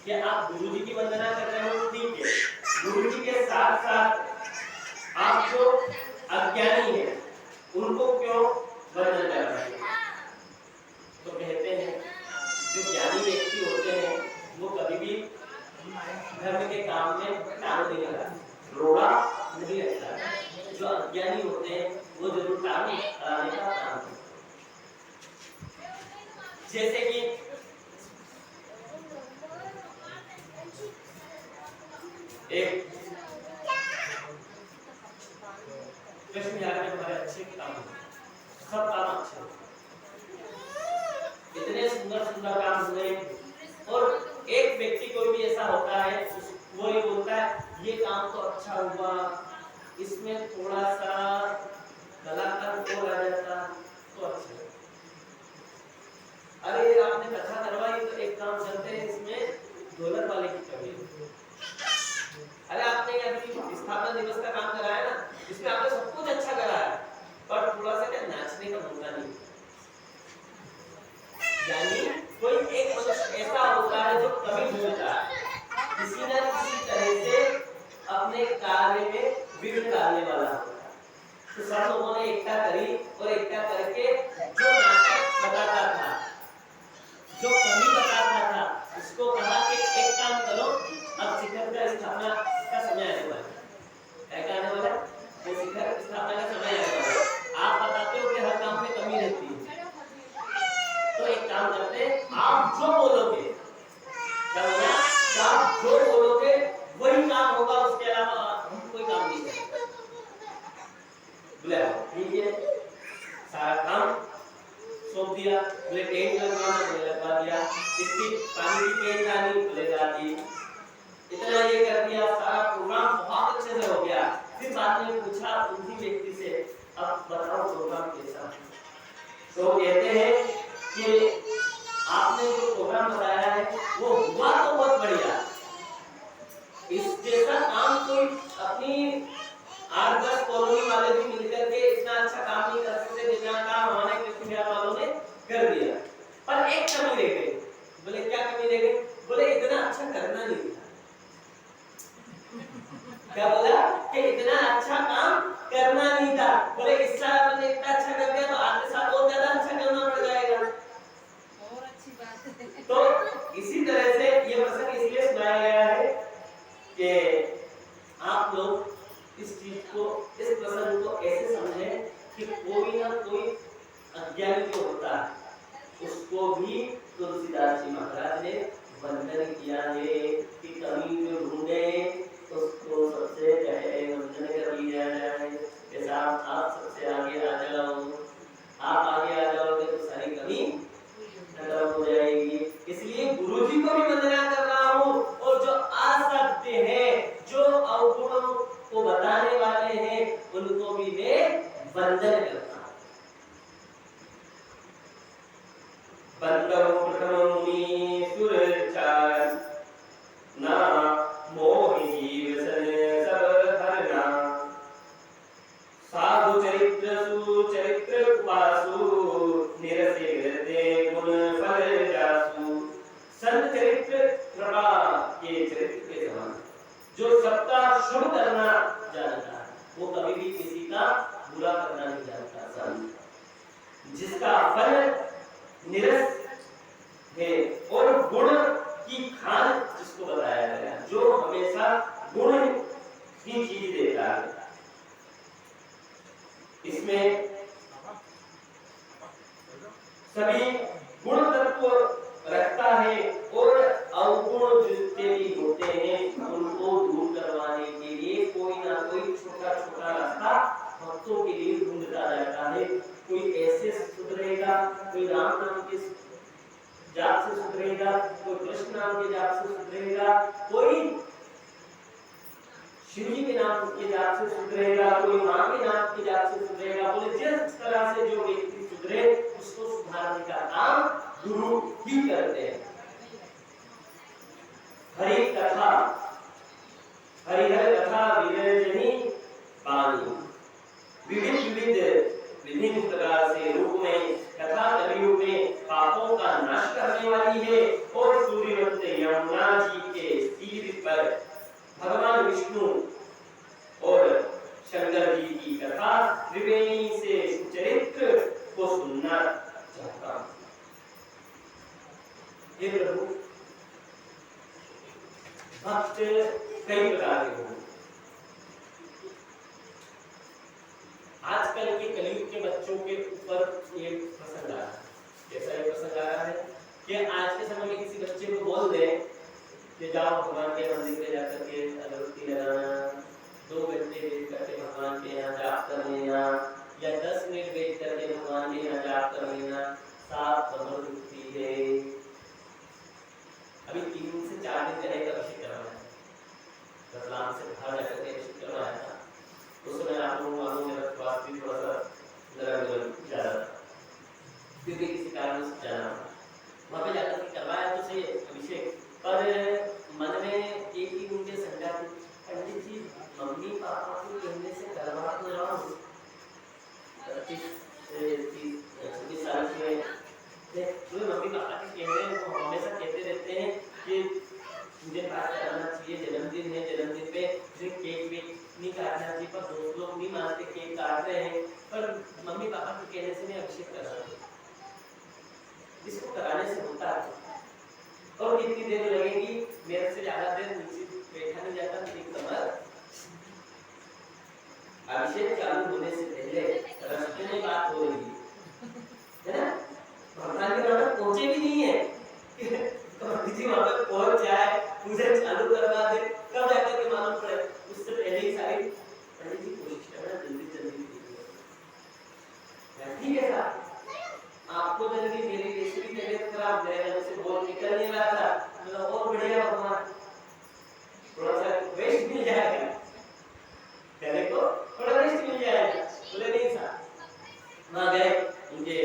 कि आप गुरु जी की वंदना कर रहे हो, ठीक है, गुरु जी के साथ साथ आप जो अज्ञानी है उनको क्यों वंदन कर रहे हैं? तो कहते हैं जो ज्ञानी व्यक्ति होते हैं वो कभी भी धर्म के काम में टाल नहीं लगाते, रोड़ा नहीं लगता। जो अज्ञानी होते हैं वो जरूर टाल लगाने का काम करते। जैसे कि एक कृष्ण यार में हमारे अच्छे काम सब काम अच्छे, इतने सुंदर सुंदर काम हुए, और एक व्यक्ति कोई भी ऐसा होता है वो ये बोलता है ये काम तो अच्छा हुआ, इसमें थोड़ा सा कलाकार और आ जाता तो अच्छा। अरे आपने कथा करवाई तो एक काम करते हैं, इसमें ढोलक वाले की कमी। अरे आपने अभी स्थापना दिवस का काम कराया ना, इसमें आपने सब कुछ अच्छा कराया पर थोड़ा सा क्या नाचने का मौका नहीं। यानी कोई एक मनुष्य ऐसा होता है जो कभी भूलता है, किसी न किसी तरह से अपने कार्य में विघ्न डालने वाला होता है। तो सब लोगों ने एकता करी और एकता करके जो नाटक बताता था, जो कमी बताता था, उसको कहा कि एक काम करो, अब शिखर का स्थापना का समय आने वाला है। क्या आने वाला है? वो शिखर स्थापना का समय आने वाला है। आप बताते हो कि हर काम में कमी रहती है, तो एक काम करते हैं, आप जो बोलोगे, क्या बोला? आप जो बोलोगे वही काम होगा, उसके अलावा हम कोई काम नहीं करेंगे। बोले ठीक है, सारा काम सौंप दिया। बोले टेंट लगवाना, बोले लगवा दिया। इसकी पानी की टेंट लानी, बोले ला दी। इतना ये कर दिया, सारा प्रोग्राम बहुत अच्छे से हो गया। फिर बाद में पूछा उसी व्यक्ति से, अब बताओ प्रोग्राम कैसा? तो कहते हैं कि आपने जो प्रोग्राम बताया है वो हुआ तो बहुत बढ़िया, इस जैसा काम कोई अपनी 8-10 कॉलोनी वाले भी मिलकर के इतना अच्छा काम नहीं कर सकते जितना काम हमारे कृषि विभाग वालों ने कर दिया। पर एक कमी रह गई। बोले क्या कमी रह गई? बोले इतना अच्छा करना नहीं था। क्या बोला? कि इतना अच्छा काम करना नहीं था। बोले इस साल हमने इतना अच्छा कर दिया तो अगले साल और ज्यादा अच्छा करना पड़ जाएगा। और अच्छी बात है। तो इसी तरह से ये प्रसंग इसलिए सुनाया गया है कि आप लोग इस चीज को, इस प्रसंग को ऐसे समझें कि कोई ना कोई अज्ञानी जो होता है उसको भी तुलसीदास जी महाराज ने वंदन किया है कि कमी जो ढूंढे उसको सबसे पहले वंदन कर लिया जाए। जैसा आप सबसे आगे आ जाओ, आप आगे आ जाओगे तो सारी कमी खत्म हो जाएगी। इसलिए गुरुजी को भी वंदना कर रहा हूँ, और जो असत्य है, जो अवगुणों को बताने वाले हैं, उनको भी मैं वंदन करता हूँ। बंदरो प्रथम मुनि सुरचार ना मोहि जीव सब हरना, साधु चरित्र सुचरित्र उपासु निरसे विरते गुण फल जासु। संत चरित्र कृपा के चरित्र के समान, जो सबका शुभ करना जानता है वो कभी भी किसी का बुरा करना नहीं जानता। संत जिसका फल निरस है और गुण की खान जिसको बताया गया, जो हमेशा गुण की चीज देता है। इसमें सभी गुण तत्व रखता है और अवगुण जितने भी होते हैं उनको दूर करवाने के लिए कोई ना कोई छोटा छोटा रास्ता भक्तों के लिए ढूंढता रहता है। कोई ऐसे सुधरेगा, कोई राम नाम के जाप से सुधरेगा, कोई कृष्ण नाम के जाप से सुधरेगा, कोई शिव जी के नाम के जाप से सुधरेगा, कोई मां के नाम के जाप से सुधरेगा। बोले जिस तरह से जो व्यक्ति सुधरे उसको सुधारने का काम गुरु ही करते हैं। हरि कथा, हरिहर कथा विरजनी पानी, विभिन्न प्रकार से रूप में कथा कलयुग में पापों का नाश करने वाली है और सूर्यवंत यमुना जी हे प्रभु भक्त कई प्रकार के हों। आजकल के कलयुग के बच्चों के ऊपर ये प्रसंग आ रहा है। कैसा ये प्रसंग आ रहा है कि आज के समय में किसी बच्चे को बोल दे कि जाओ भगवान के मंदिर पे जाकर के अगरबत्ती लगाना, 2 घंटे वेट करके भगवान के यहाँ जाप कर लेना, या 10 मिनट वेट करके भगवान के यहाँ जाप कर लेना, 7 कमर दुखती है। अभी 3 से 4 दिन का एक अभिषेक करवाया है, रतलाम से बाहर जाकर के अभिषेक करवाया था। उस समय आप लोगों मालूम मेरा स्वास्थ्य भी थोड़ा सा ज़्यादा था, क्योंकि किसी कारण से जाना था। वहाँ पे जाकर के करवाया तो सही अभिषेक, पर मन में एक ही उनके शंका थी, पंडित जी मम्मी पापा के कहने से करवा तो रहा हूँ, 26 साल के मम्मी पापा के कहने को हमेशा कहते रहते हैं कि मुझे बात करना चाहिए, जन्मदिन है, जन्मदिन पे केक वेक नहीं काटना चाहिए, पर दोस्त लोग नहीं मानते, केक काट रहे हैं, पर मम्मी पापा के कहने से मैं अभिषेक कर रहा हूँ। इसको कराने से होता है और कितनी देर लगेगी, मेरे से ज्यादा देर नीचे बैठा नहीं जाता, मेरी कमर। अभिषेक चालू होने से पहले रास्ते में बात हो रही है ना, भगवान के वहां पहुंचे भी नहीं है, किसी वहां पर पहुंच जाए, पूजा चालू करवा दे, कब जाकर के मालूम पड़े। उससे पहले ही सारी पंडित जी कोशिश करना जल्दी जल्दी ठीक है साहब, आपको जल्दी, मेरी रेसिपी तबीयत खराब है, मुझसे बोल निकल नहीं रहा था, मतलब और बढ़िया भगवान थोड़ा सा रेस्ट मिल जाएगा, कहने को थोड़ा रेस्ट मिल जाएगा। बोले नहीं साहब, वहाँ गए, उनके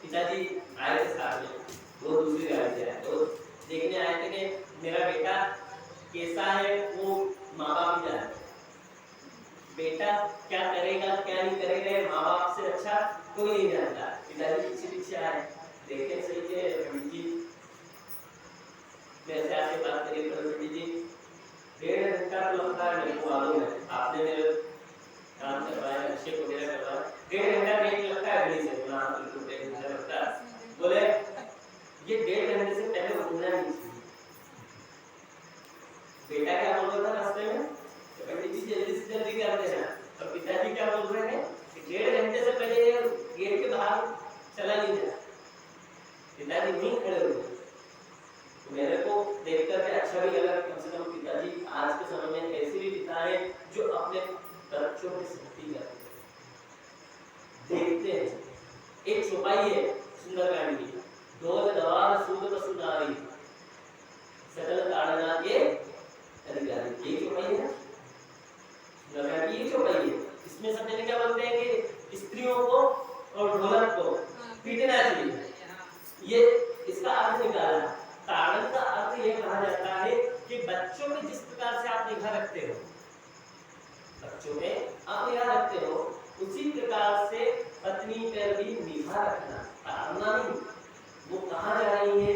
पिताजी आए थे साथ में, वो दूसरी गाड़ी से आए, तो देखने आए थे कि मेरा बेटा कैसा है, वो माँ बाप ही जानते, बेटा क्या करेगा क्या नहीं करेगा माँ बाप से अच्छा कोई नहीं जानता। पिताजी पीछे पीछे आए, देखे सही के पंडित जी वैसे आके बात करिए, पंडित जी 1.5 घंटा तो लगता है, मेरे को मालूम है, आपने मेरे काम करवाया, अभिषेक वगैरह करवाया, 1.5 घंटा नहीं लगता है घड़ी से, ना बिल्कुल 1.5 घंटा लगता है। बोले ये 1.5 घंटे से पहले उठना नहीं चाहिए। बेटा क्या बोल रहा था रास्ते में, पंडित जी जल्दी से जल्दी करते हैं, और पिताजी क्या बोल रहे हैं कि 1.5 घंटे से पहले गेट के बाहर चला नहीं जाए। पिताजी नहीं खड़े हुए, तो मेरे को देख करके अच्छा भी लगा, कम से कम पिताजी आज के समय में ऐसे भी पिता है जो अपने बच्चों की सख्ती करते हैं, देखते हैं। एक चौपाई है सुंदरकांड की, ढोल दवार सूद पसुनारी सकल ताड़ना के अधिकारी, ये चौपाई है सुंदरकांड की, ये चौपाई है। इसमें सब जने क्या बोलते हैं कि स्त्रियों को और ढोलक को पीटना चाहिए, ये इसका अर्थ निकाला। ताड़न का अर्थ ये कहा जाता है कि बच्चों में जिस प्रकार से आप निगाह रखते हो, बच्चों में आप निगाह रखते हो, उसी प्रकार से पत्नी पर भी निगाह रखना, ताड़ना नहीं। वो कहाँ जा रही है,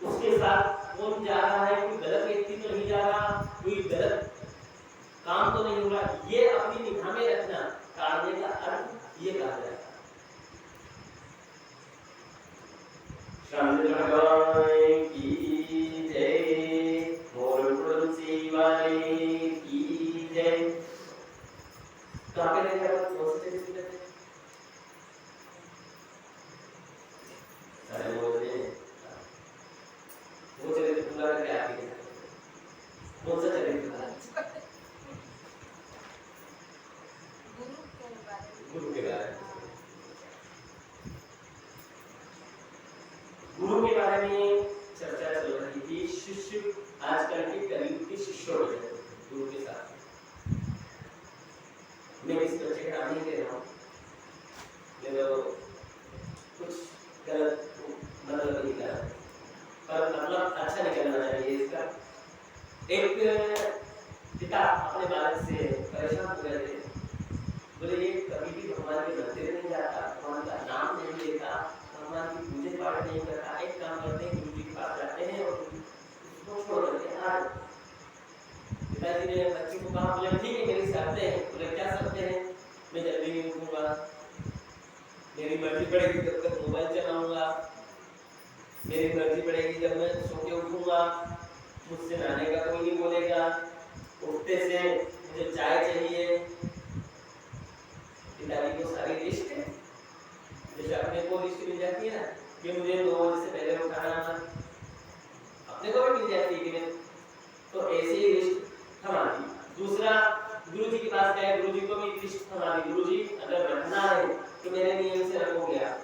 उसके साथ कौन जा रहा है, कोई गलत व्यक्ति तो नहीं जा रहा, कोई गलत काम तो नहीं हो रहा, ये अपनी निगाह में रखना, ताड़ने का अर्थ ये कहा जाता है। शंकर भगवान की जय, मोर तुलसी वाले की जय। कहाँ पे रहते हैं आप, कौन से जगह पे रहते हैं? सारे बोल रहे हैं, वो जगह पे पूरा करके आके कौन सा जगह पे? गुरु के बारे में, गुरु के बारे में चर्चा चल रही थी। शिष्य आजकल के कलयुग के शिष्य हो गए गुरु के साथ। मैं किसी बच्चे का नाम नहीं ले रहा हूँ, तो कुछ गलत मतलब नहीं कर रहा, पर मतलब अच्छा निकलना चाहिए इसका। एक पिता अपने बालक से परेशान हो गए थे, बोले ये कभी भी भगवान के मंदिर नहीं जाता, भगवान का नाम नहीं लेता, भगवान की पूजा पाठ नहीं करता, एक काम करते हैं गुरु जी के पास जाते हैं और उसको छोड़ देते हैं। पिताजी ने बच्चे को कहा, बोले ठीक है मेरी शर्तें हैं। बोले क्या शर्तें हैं? मैं जल्दी नहीं उठूंगा, मेरी मर्जी पड़ेगी तब तक मोबाइल चलाऊंगा, मेरी मर्जी पड़ेगी, जब मैं सो के उठूंगा मुझसे नहाने का कोई नहीं बोलेगा, उठते से मुझे चाय चाहिए। पिताजी को सारी लिस्ट है, जैसे अपने को लिस्ट मिल जाती है ना कि मुझे 9 बजे से पहले उठाना, अपने को भी मिल जाती है कि मैं, तो ऐसे ही लिस्ट थमा दी। दूसरा, गुरु जी के पास गए, गुरु जी को भी लिस्ट थमा दी, गुरु जी अगर रखना है तो मेरे नियम से रखोगे आप,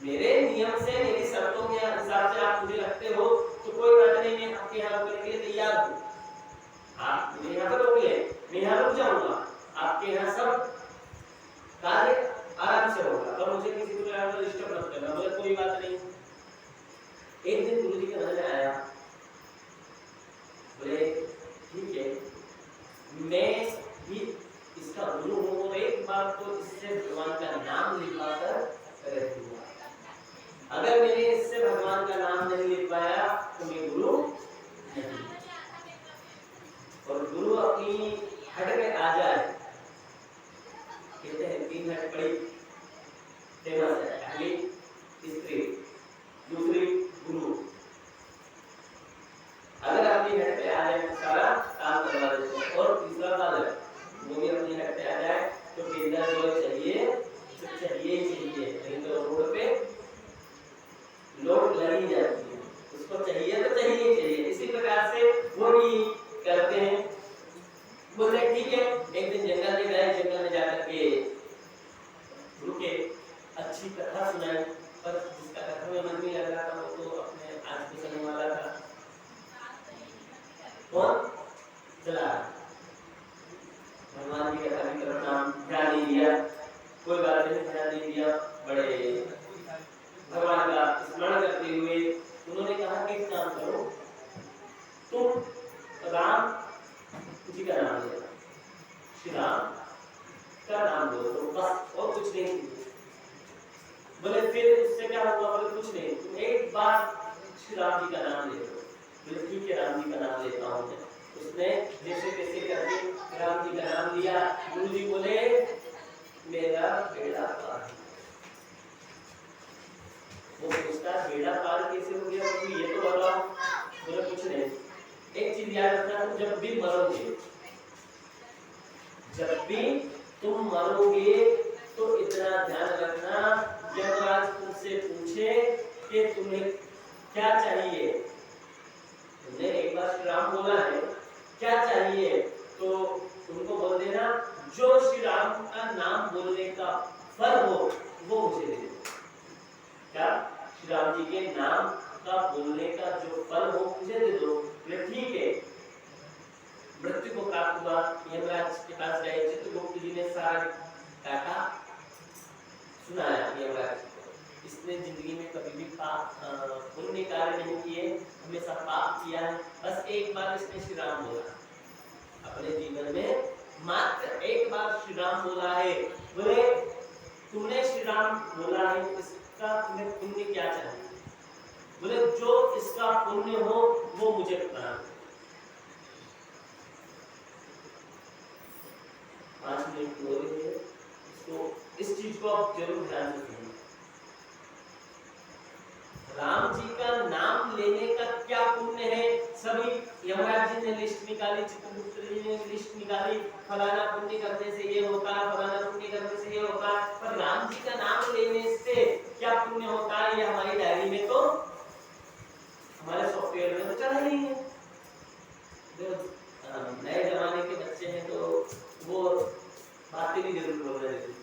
मेरे नियम से, मेरी शर्तों के हिसाब से आप मुझे रखते हो तो कोई बात नहीं, मैं आपके यहाँ रुकने के लिए तैयार हूँ। आप मुझे यहाँ पर रोक ले, मैं यहाँ रुक जाऊंगा, आपके यहाँ सब कार्य आराम से होगा और मुझे किसी को डिस्टर्ब मत करना। बोले कोई बात नहीं। एक दिन गुरु जी के नजर में आया, बोले ठीक है, मैं भी इसका गुरु हूँ और एक बार तो इससे भगवान का नाम लिखवा कर रख दूंगा, अगर मैंने इससे भगवान का नाम नहीं लिख पाया तो मैं गुरु नहीं। और गुरु अपनी हट में आ जाए, कहते हैं 3 हट बड़ी फेमस है, पहली स्त्री, दूसरी गुरु। अगर अपनी हट पे आ जाए तो सारा काम करवा देते हैं। और तीसरा बात, वो भी अपनी हट पे आ जाए तो बिल्डर जो चाहिए तो चाहिए ही चाहिए, नहीं तो रोड पे लोग लड़ी जाती है, उसको चाहिए तो चाहिए ही चाहिए। इसी प्रकार से वो भी करते हैं। बोले ठीक है, एक दिन जंगल में गए, जंगल में जाकर के रुके, अच्छी कथा सुनाई, पर जिसका कथा में मन नहीं लग रहा था वो तो अपने आज के सुनने वाला था। कौन चला भगवान की कथा की तरफ नाम ध्यान नहीं दिया, कोई बात नहीं, ध्यान नहीं दिया। बड़े भगवान का स्मरण करते हुए उन्होंने कहा कि एक काम करो, तुम राम जी का नाम लेना, श्री राम का नाम लो तो बस, और कुछ नहीं। बोले फिर उससे क्या होगा? बोले कुछ नहीं, तुम एक बार श्री राम जी का नाम ले लो। बोले ठीक है, राम जी का नाम लेता हूँ मैं। उसने जैसे तैसे करके राम जी का नाम लिया। गुरु जी बोले मेरा बेड़ा पार। वो पूछता बेड़ा पार कैसे हो गया? ये तो बताओ। बोले कुछ नहीं, एक चीज याद रखना, तुम जब भी मरोगे, जब भी तुम मरोगे तो इतना ध्यान रखना, यमराज तुमसे पूछे कि तुम्हें क्या चाहिए, तुमने एक बार श्री राम बोला है, क्या चाहिए, तो उनको बोल देना जो श्री राम का नाम बोलने का फल हो वो मुझे दे दो। क्या? श्री राम जी के नाम का बोलने का जो फल हो मुझे दे दो। ठीक है, मृत्यु को प्राप्त हुआ, यमराज के पास गए, चित्रगुप्त जी ने सारा डाटा सुनाया यमराज को। इसने जिंदगी में कभी भी पुण्य कार्य नहीं किए, हमेशा पाप किया है, बस एक बार इसने श्री राम बोला अपने जीवन में, मात्र एक बार श्री राम बोला है। बोले तुमने श्री राम बोला है, इसका तुम्हें पुण्य क्या चाहिए? बोले जो इसका पुण्य हो वो मुझे बता। 5 मिनट हो रहे हैं, तो इस चीज को आप जरूर ध्यान से सुनिए। राम जी का नाम लेने का क्या पुण्य है? सभी यमराज जी ने लिस्ट निकाली, चित्रगुप्त जी ने लिस्ट निकाली, फलाना पुण्य करने से ये होता है, फलाना पुण्य करने से ये होता है, पर राम जी का नाम लेने से क्या पुण्य होता है ये हमारी डायरी में तो, हमारे सॉफ्टवेयर में तो चला ही नहीं है। नए जमाने के बच्चे हैं तो वो बातें भी जरूर बोल रहे हैं,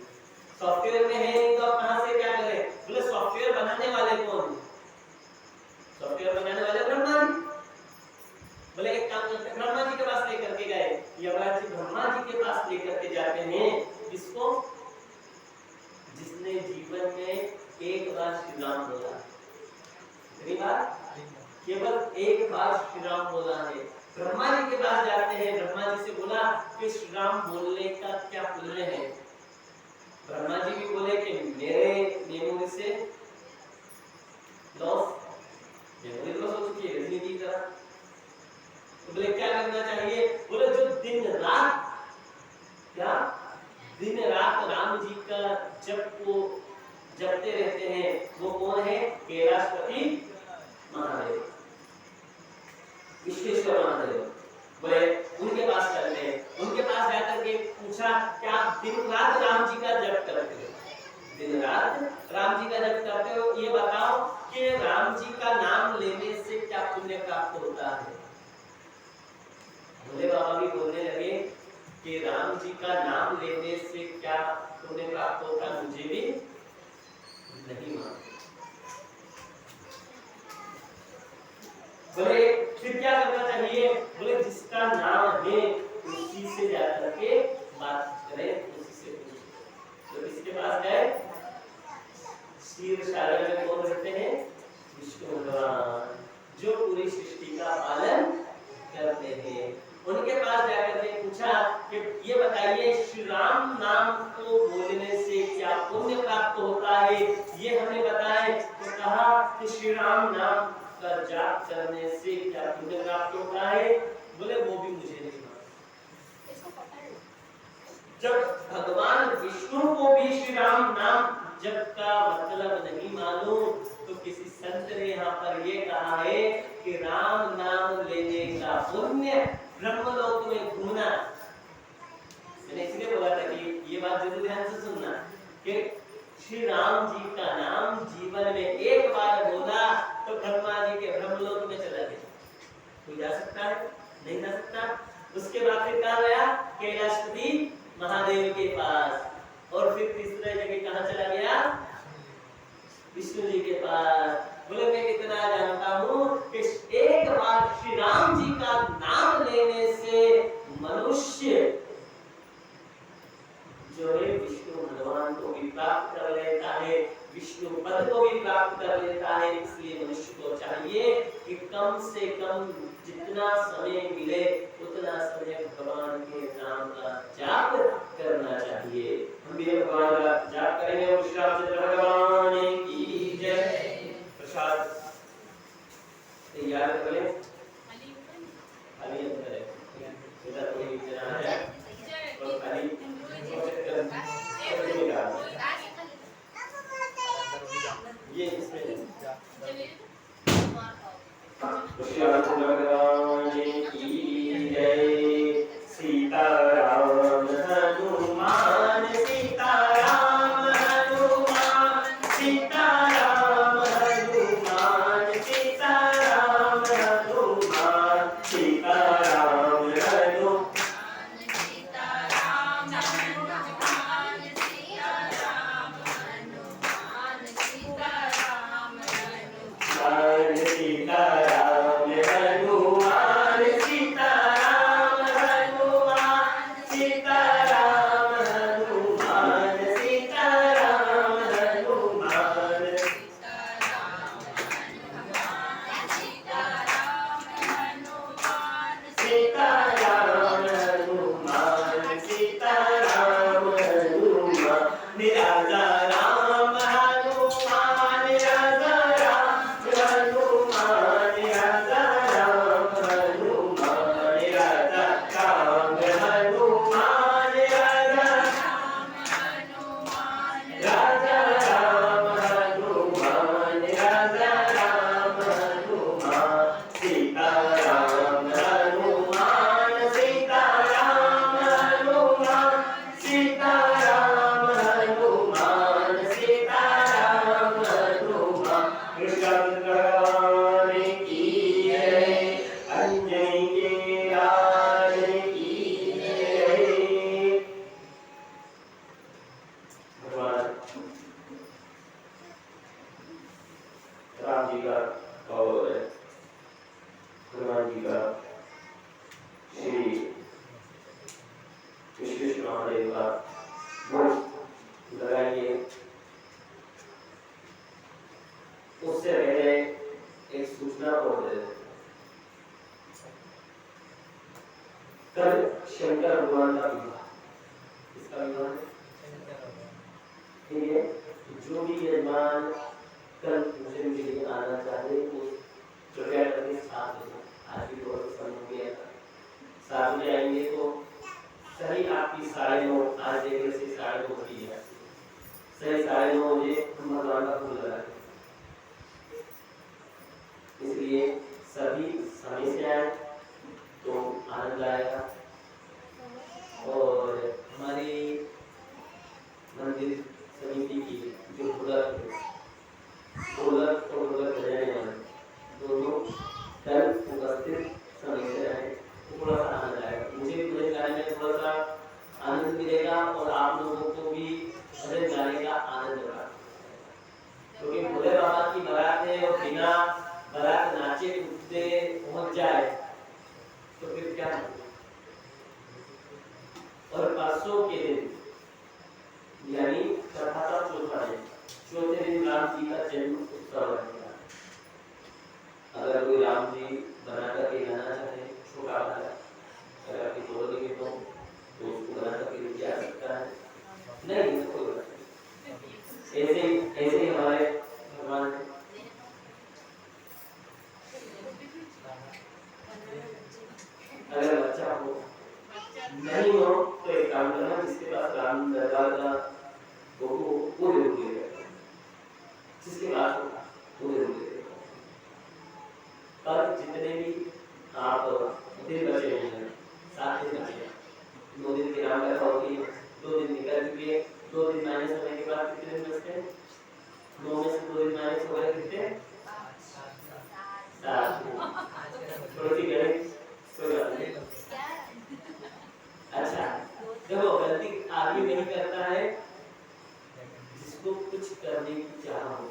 सॉफ्टवेयर में है नहीं तो आप कहां से क्या करें? बोले सॉफ्टवेयर बनाने वाले कौन? सॉफ्टवेयर बनाने वाले ब्रह्मा जी। बोले एक काम करते हैं, ब्रह्मा जी के पास लेकर के गए, यमराज जी ब्रह्मा जी के पास लेकर के जाते हैं, इसको जिसने जीवन में एक बार श्री राम बोला, केवल एक बार श्री राम बोला है। ब्रह्मा जी के पास जाते हैं, ब्रह्मा जी से बोला कि श्री राम बोलने का क्या पुण्य है? ब्रह्मा जी भी बोले कि मेरे मेमोरी से लॉस हो चुकी है, रजनी की तरह। तो बोले क्या करना चाहिए? बोले जो दिन रात, क्या दिन रात राम जी का जप को जपते रहते हैं वो कौन है? कैलाशपति महादेव, विश्वेश्वर महादेव। बोले उनके पास चलते हैं। उनके पास जाकर के पूछा कि आप दिन रात राम जी का जप करते हो, दिन रात राम जी का जप करते हो, ये बताओ कि राम जी का नाम लेने से क्या पुण्य प्राप्त होता है? भोले बाबा भी बोलने लगे कि राम जी का नाम लेने से क्या पुण्य प्राप्त होता है, मुझे भी नहीं मालूम। बोले फिर क्या करना चाहिए? बोले जिसका नाम है उसी से जाकर के बात करें, उसी से पूछें। तो किसके पास गए? क्षीर सागर में कौन रहते हैं? विष्णु भगवान, जो पूरी सृष्टि का पालन करते हैं। उनके पास जाकर के पूछा कि ये बताइए श्री राम नाम को बोलने से क्या पुण्य प्राप्त होता है, ये हमें बताएं। तो कहा कि श्री राम नाम का जाप करने से क्या पुण्य प्राप्त होता है? बोले वो भी मुझे नहीं मालूम। जब भगवान विष्णु को भी श्री राम नाम जप का मतलब नहीं मालूम, तो किसी संत ने यहाँ पर ये कहा है कि राम नाम लेने का पुण्य ब्रह्मलोक में घूमना। मैंने इसलिए बोला था कि ये बात जरूर ध्यान से सुनना कि श्री राम जी का नाम जीवन में एक बार बोला तो ब्रह्मा जी के ब्रह्मलोक में चला गया। कोई जा सकता है? नहीं जा सकता। उसके बाद फिर कहाँ गया? कैलाशपति महादेव के पास। और फिर तीसरे जगह कहाँ चला गया? विष्णु जी के पास। बोले मैं कितना जानता हूँ कि एक बार श्री राम जी का नाम लेने से मनुष्य जो है विष्णु भगवान को भी प्राप्त कर लेता है, विष्णु पद को भी प्राप्त कर लेता है। इसलिए मनुष्य को चाहिए कि कम से कम जितना समय मिले उतना समय भगवान के नाम का जाप करना चाहिए। हम भी भगवान का जाप करेंगे। और श्री रामचंद्र भगवान की जय। प्रसाद तैयार कर लें। खाली अंदर है, इधर कोई जना है और खाली ये इसमें श्री रामचंद्र भगवान की जय। सीताराम हनुमान सीताराम हनुमान सीताराम हनुमान सीताराम हनुमान सीताराम हनुमान शंकर भगवान का विवाह, इसका विवाह ठीक है। जो भी यजमान कल पूजन के लिए आना चाहे वो कृपया करके साथ में, आज भी बहुत समय हो गया था, साथ में आएंगे तो सही आपकी 9:30 आज जगह से 9:30 बजे सही 9:30 बजे हम भगवान का फूल लगाएंगे। इसलिए सभी समय से आए तो आनंद आएगा। और हमारी मंदिर समिति की जो ढोलक और ढोलक बजाने वाले दोनों कल उपस्थित समय से रहे, थोड़ा सा आनंद आएगा। मुझे भजन गाने में थोड़ा सा आनंद मिलेगा और आप लोगों को भी भजन गाने का आनंद होगा, क्योंकि भोले बाबा की बारात है और बिना बारात नाचे कूदते पहुंच जाए तो फिर क्या होगा। और परसों के दिन यानी कथा का चौथे दिन राम जी का जन्म उत्सव रहेगा। अगर कोई राम जी बना करके गाना चाहे, छोटा वाला अगर आपकी बोलोगे कि तो उसको बना करके लेके आ सकता है, नहीं तो कोई बात नहीं। ऐसे ही हमारे भगवान अगर बच्चा हो नहीं हो तो एक काम करना, जिसके पास राम दरबार का वो जरूर लेगा, जिसके पास वो जरूर लेगा। पर जितने भी आप दिन बचे होंगे, 7 दिन बचे, 2 दिन की राम कथा होगी, 2 दिन निकल चुके, 2 दिन माइनस होने के बाद कितने दिन बचते हैं? 9 में से 2 दिन माइनस हो गए, कितने? 7। थोड़ी सी गणित कोई बात नहीं। अच्छा देखो, गलती आदमी नहीं करता है जिसको कुछ करने की चाह हो,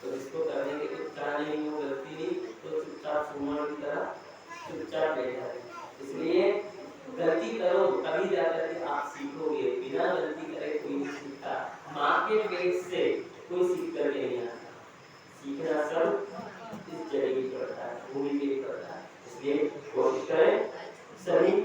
तो जिसको करने की कुछ चाह नहीं हो, गलती नहीं, तो चुपचाप सुमन की तरह चुपचाप बैठ जाए। इसलिए गलती करो तभी जाकर के आप सीखोगे, बिना गलती करे कोई नहीं सीखता। माँ के पेट से कोई सीख करके नहीं आता, सीखना सब इस जगह ही पड़ता है, भूमि पे ही पड़ता है। इसलिए कोशिश करें सभी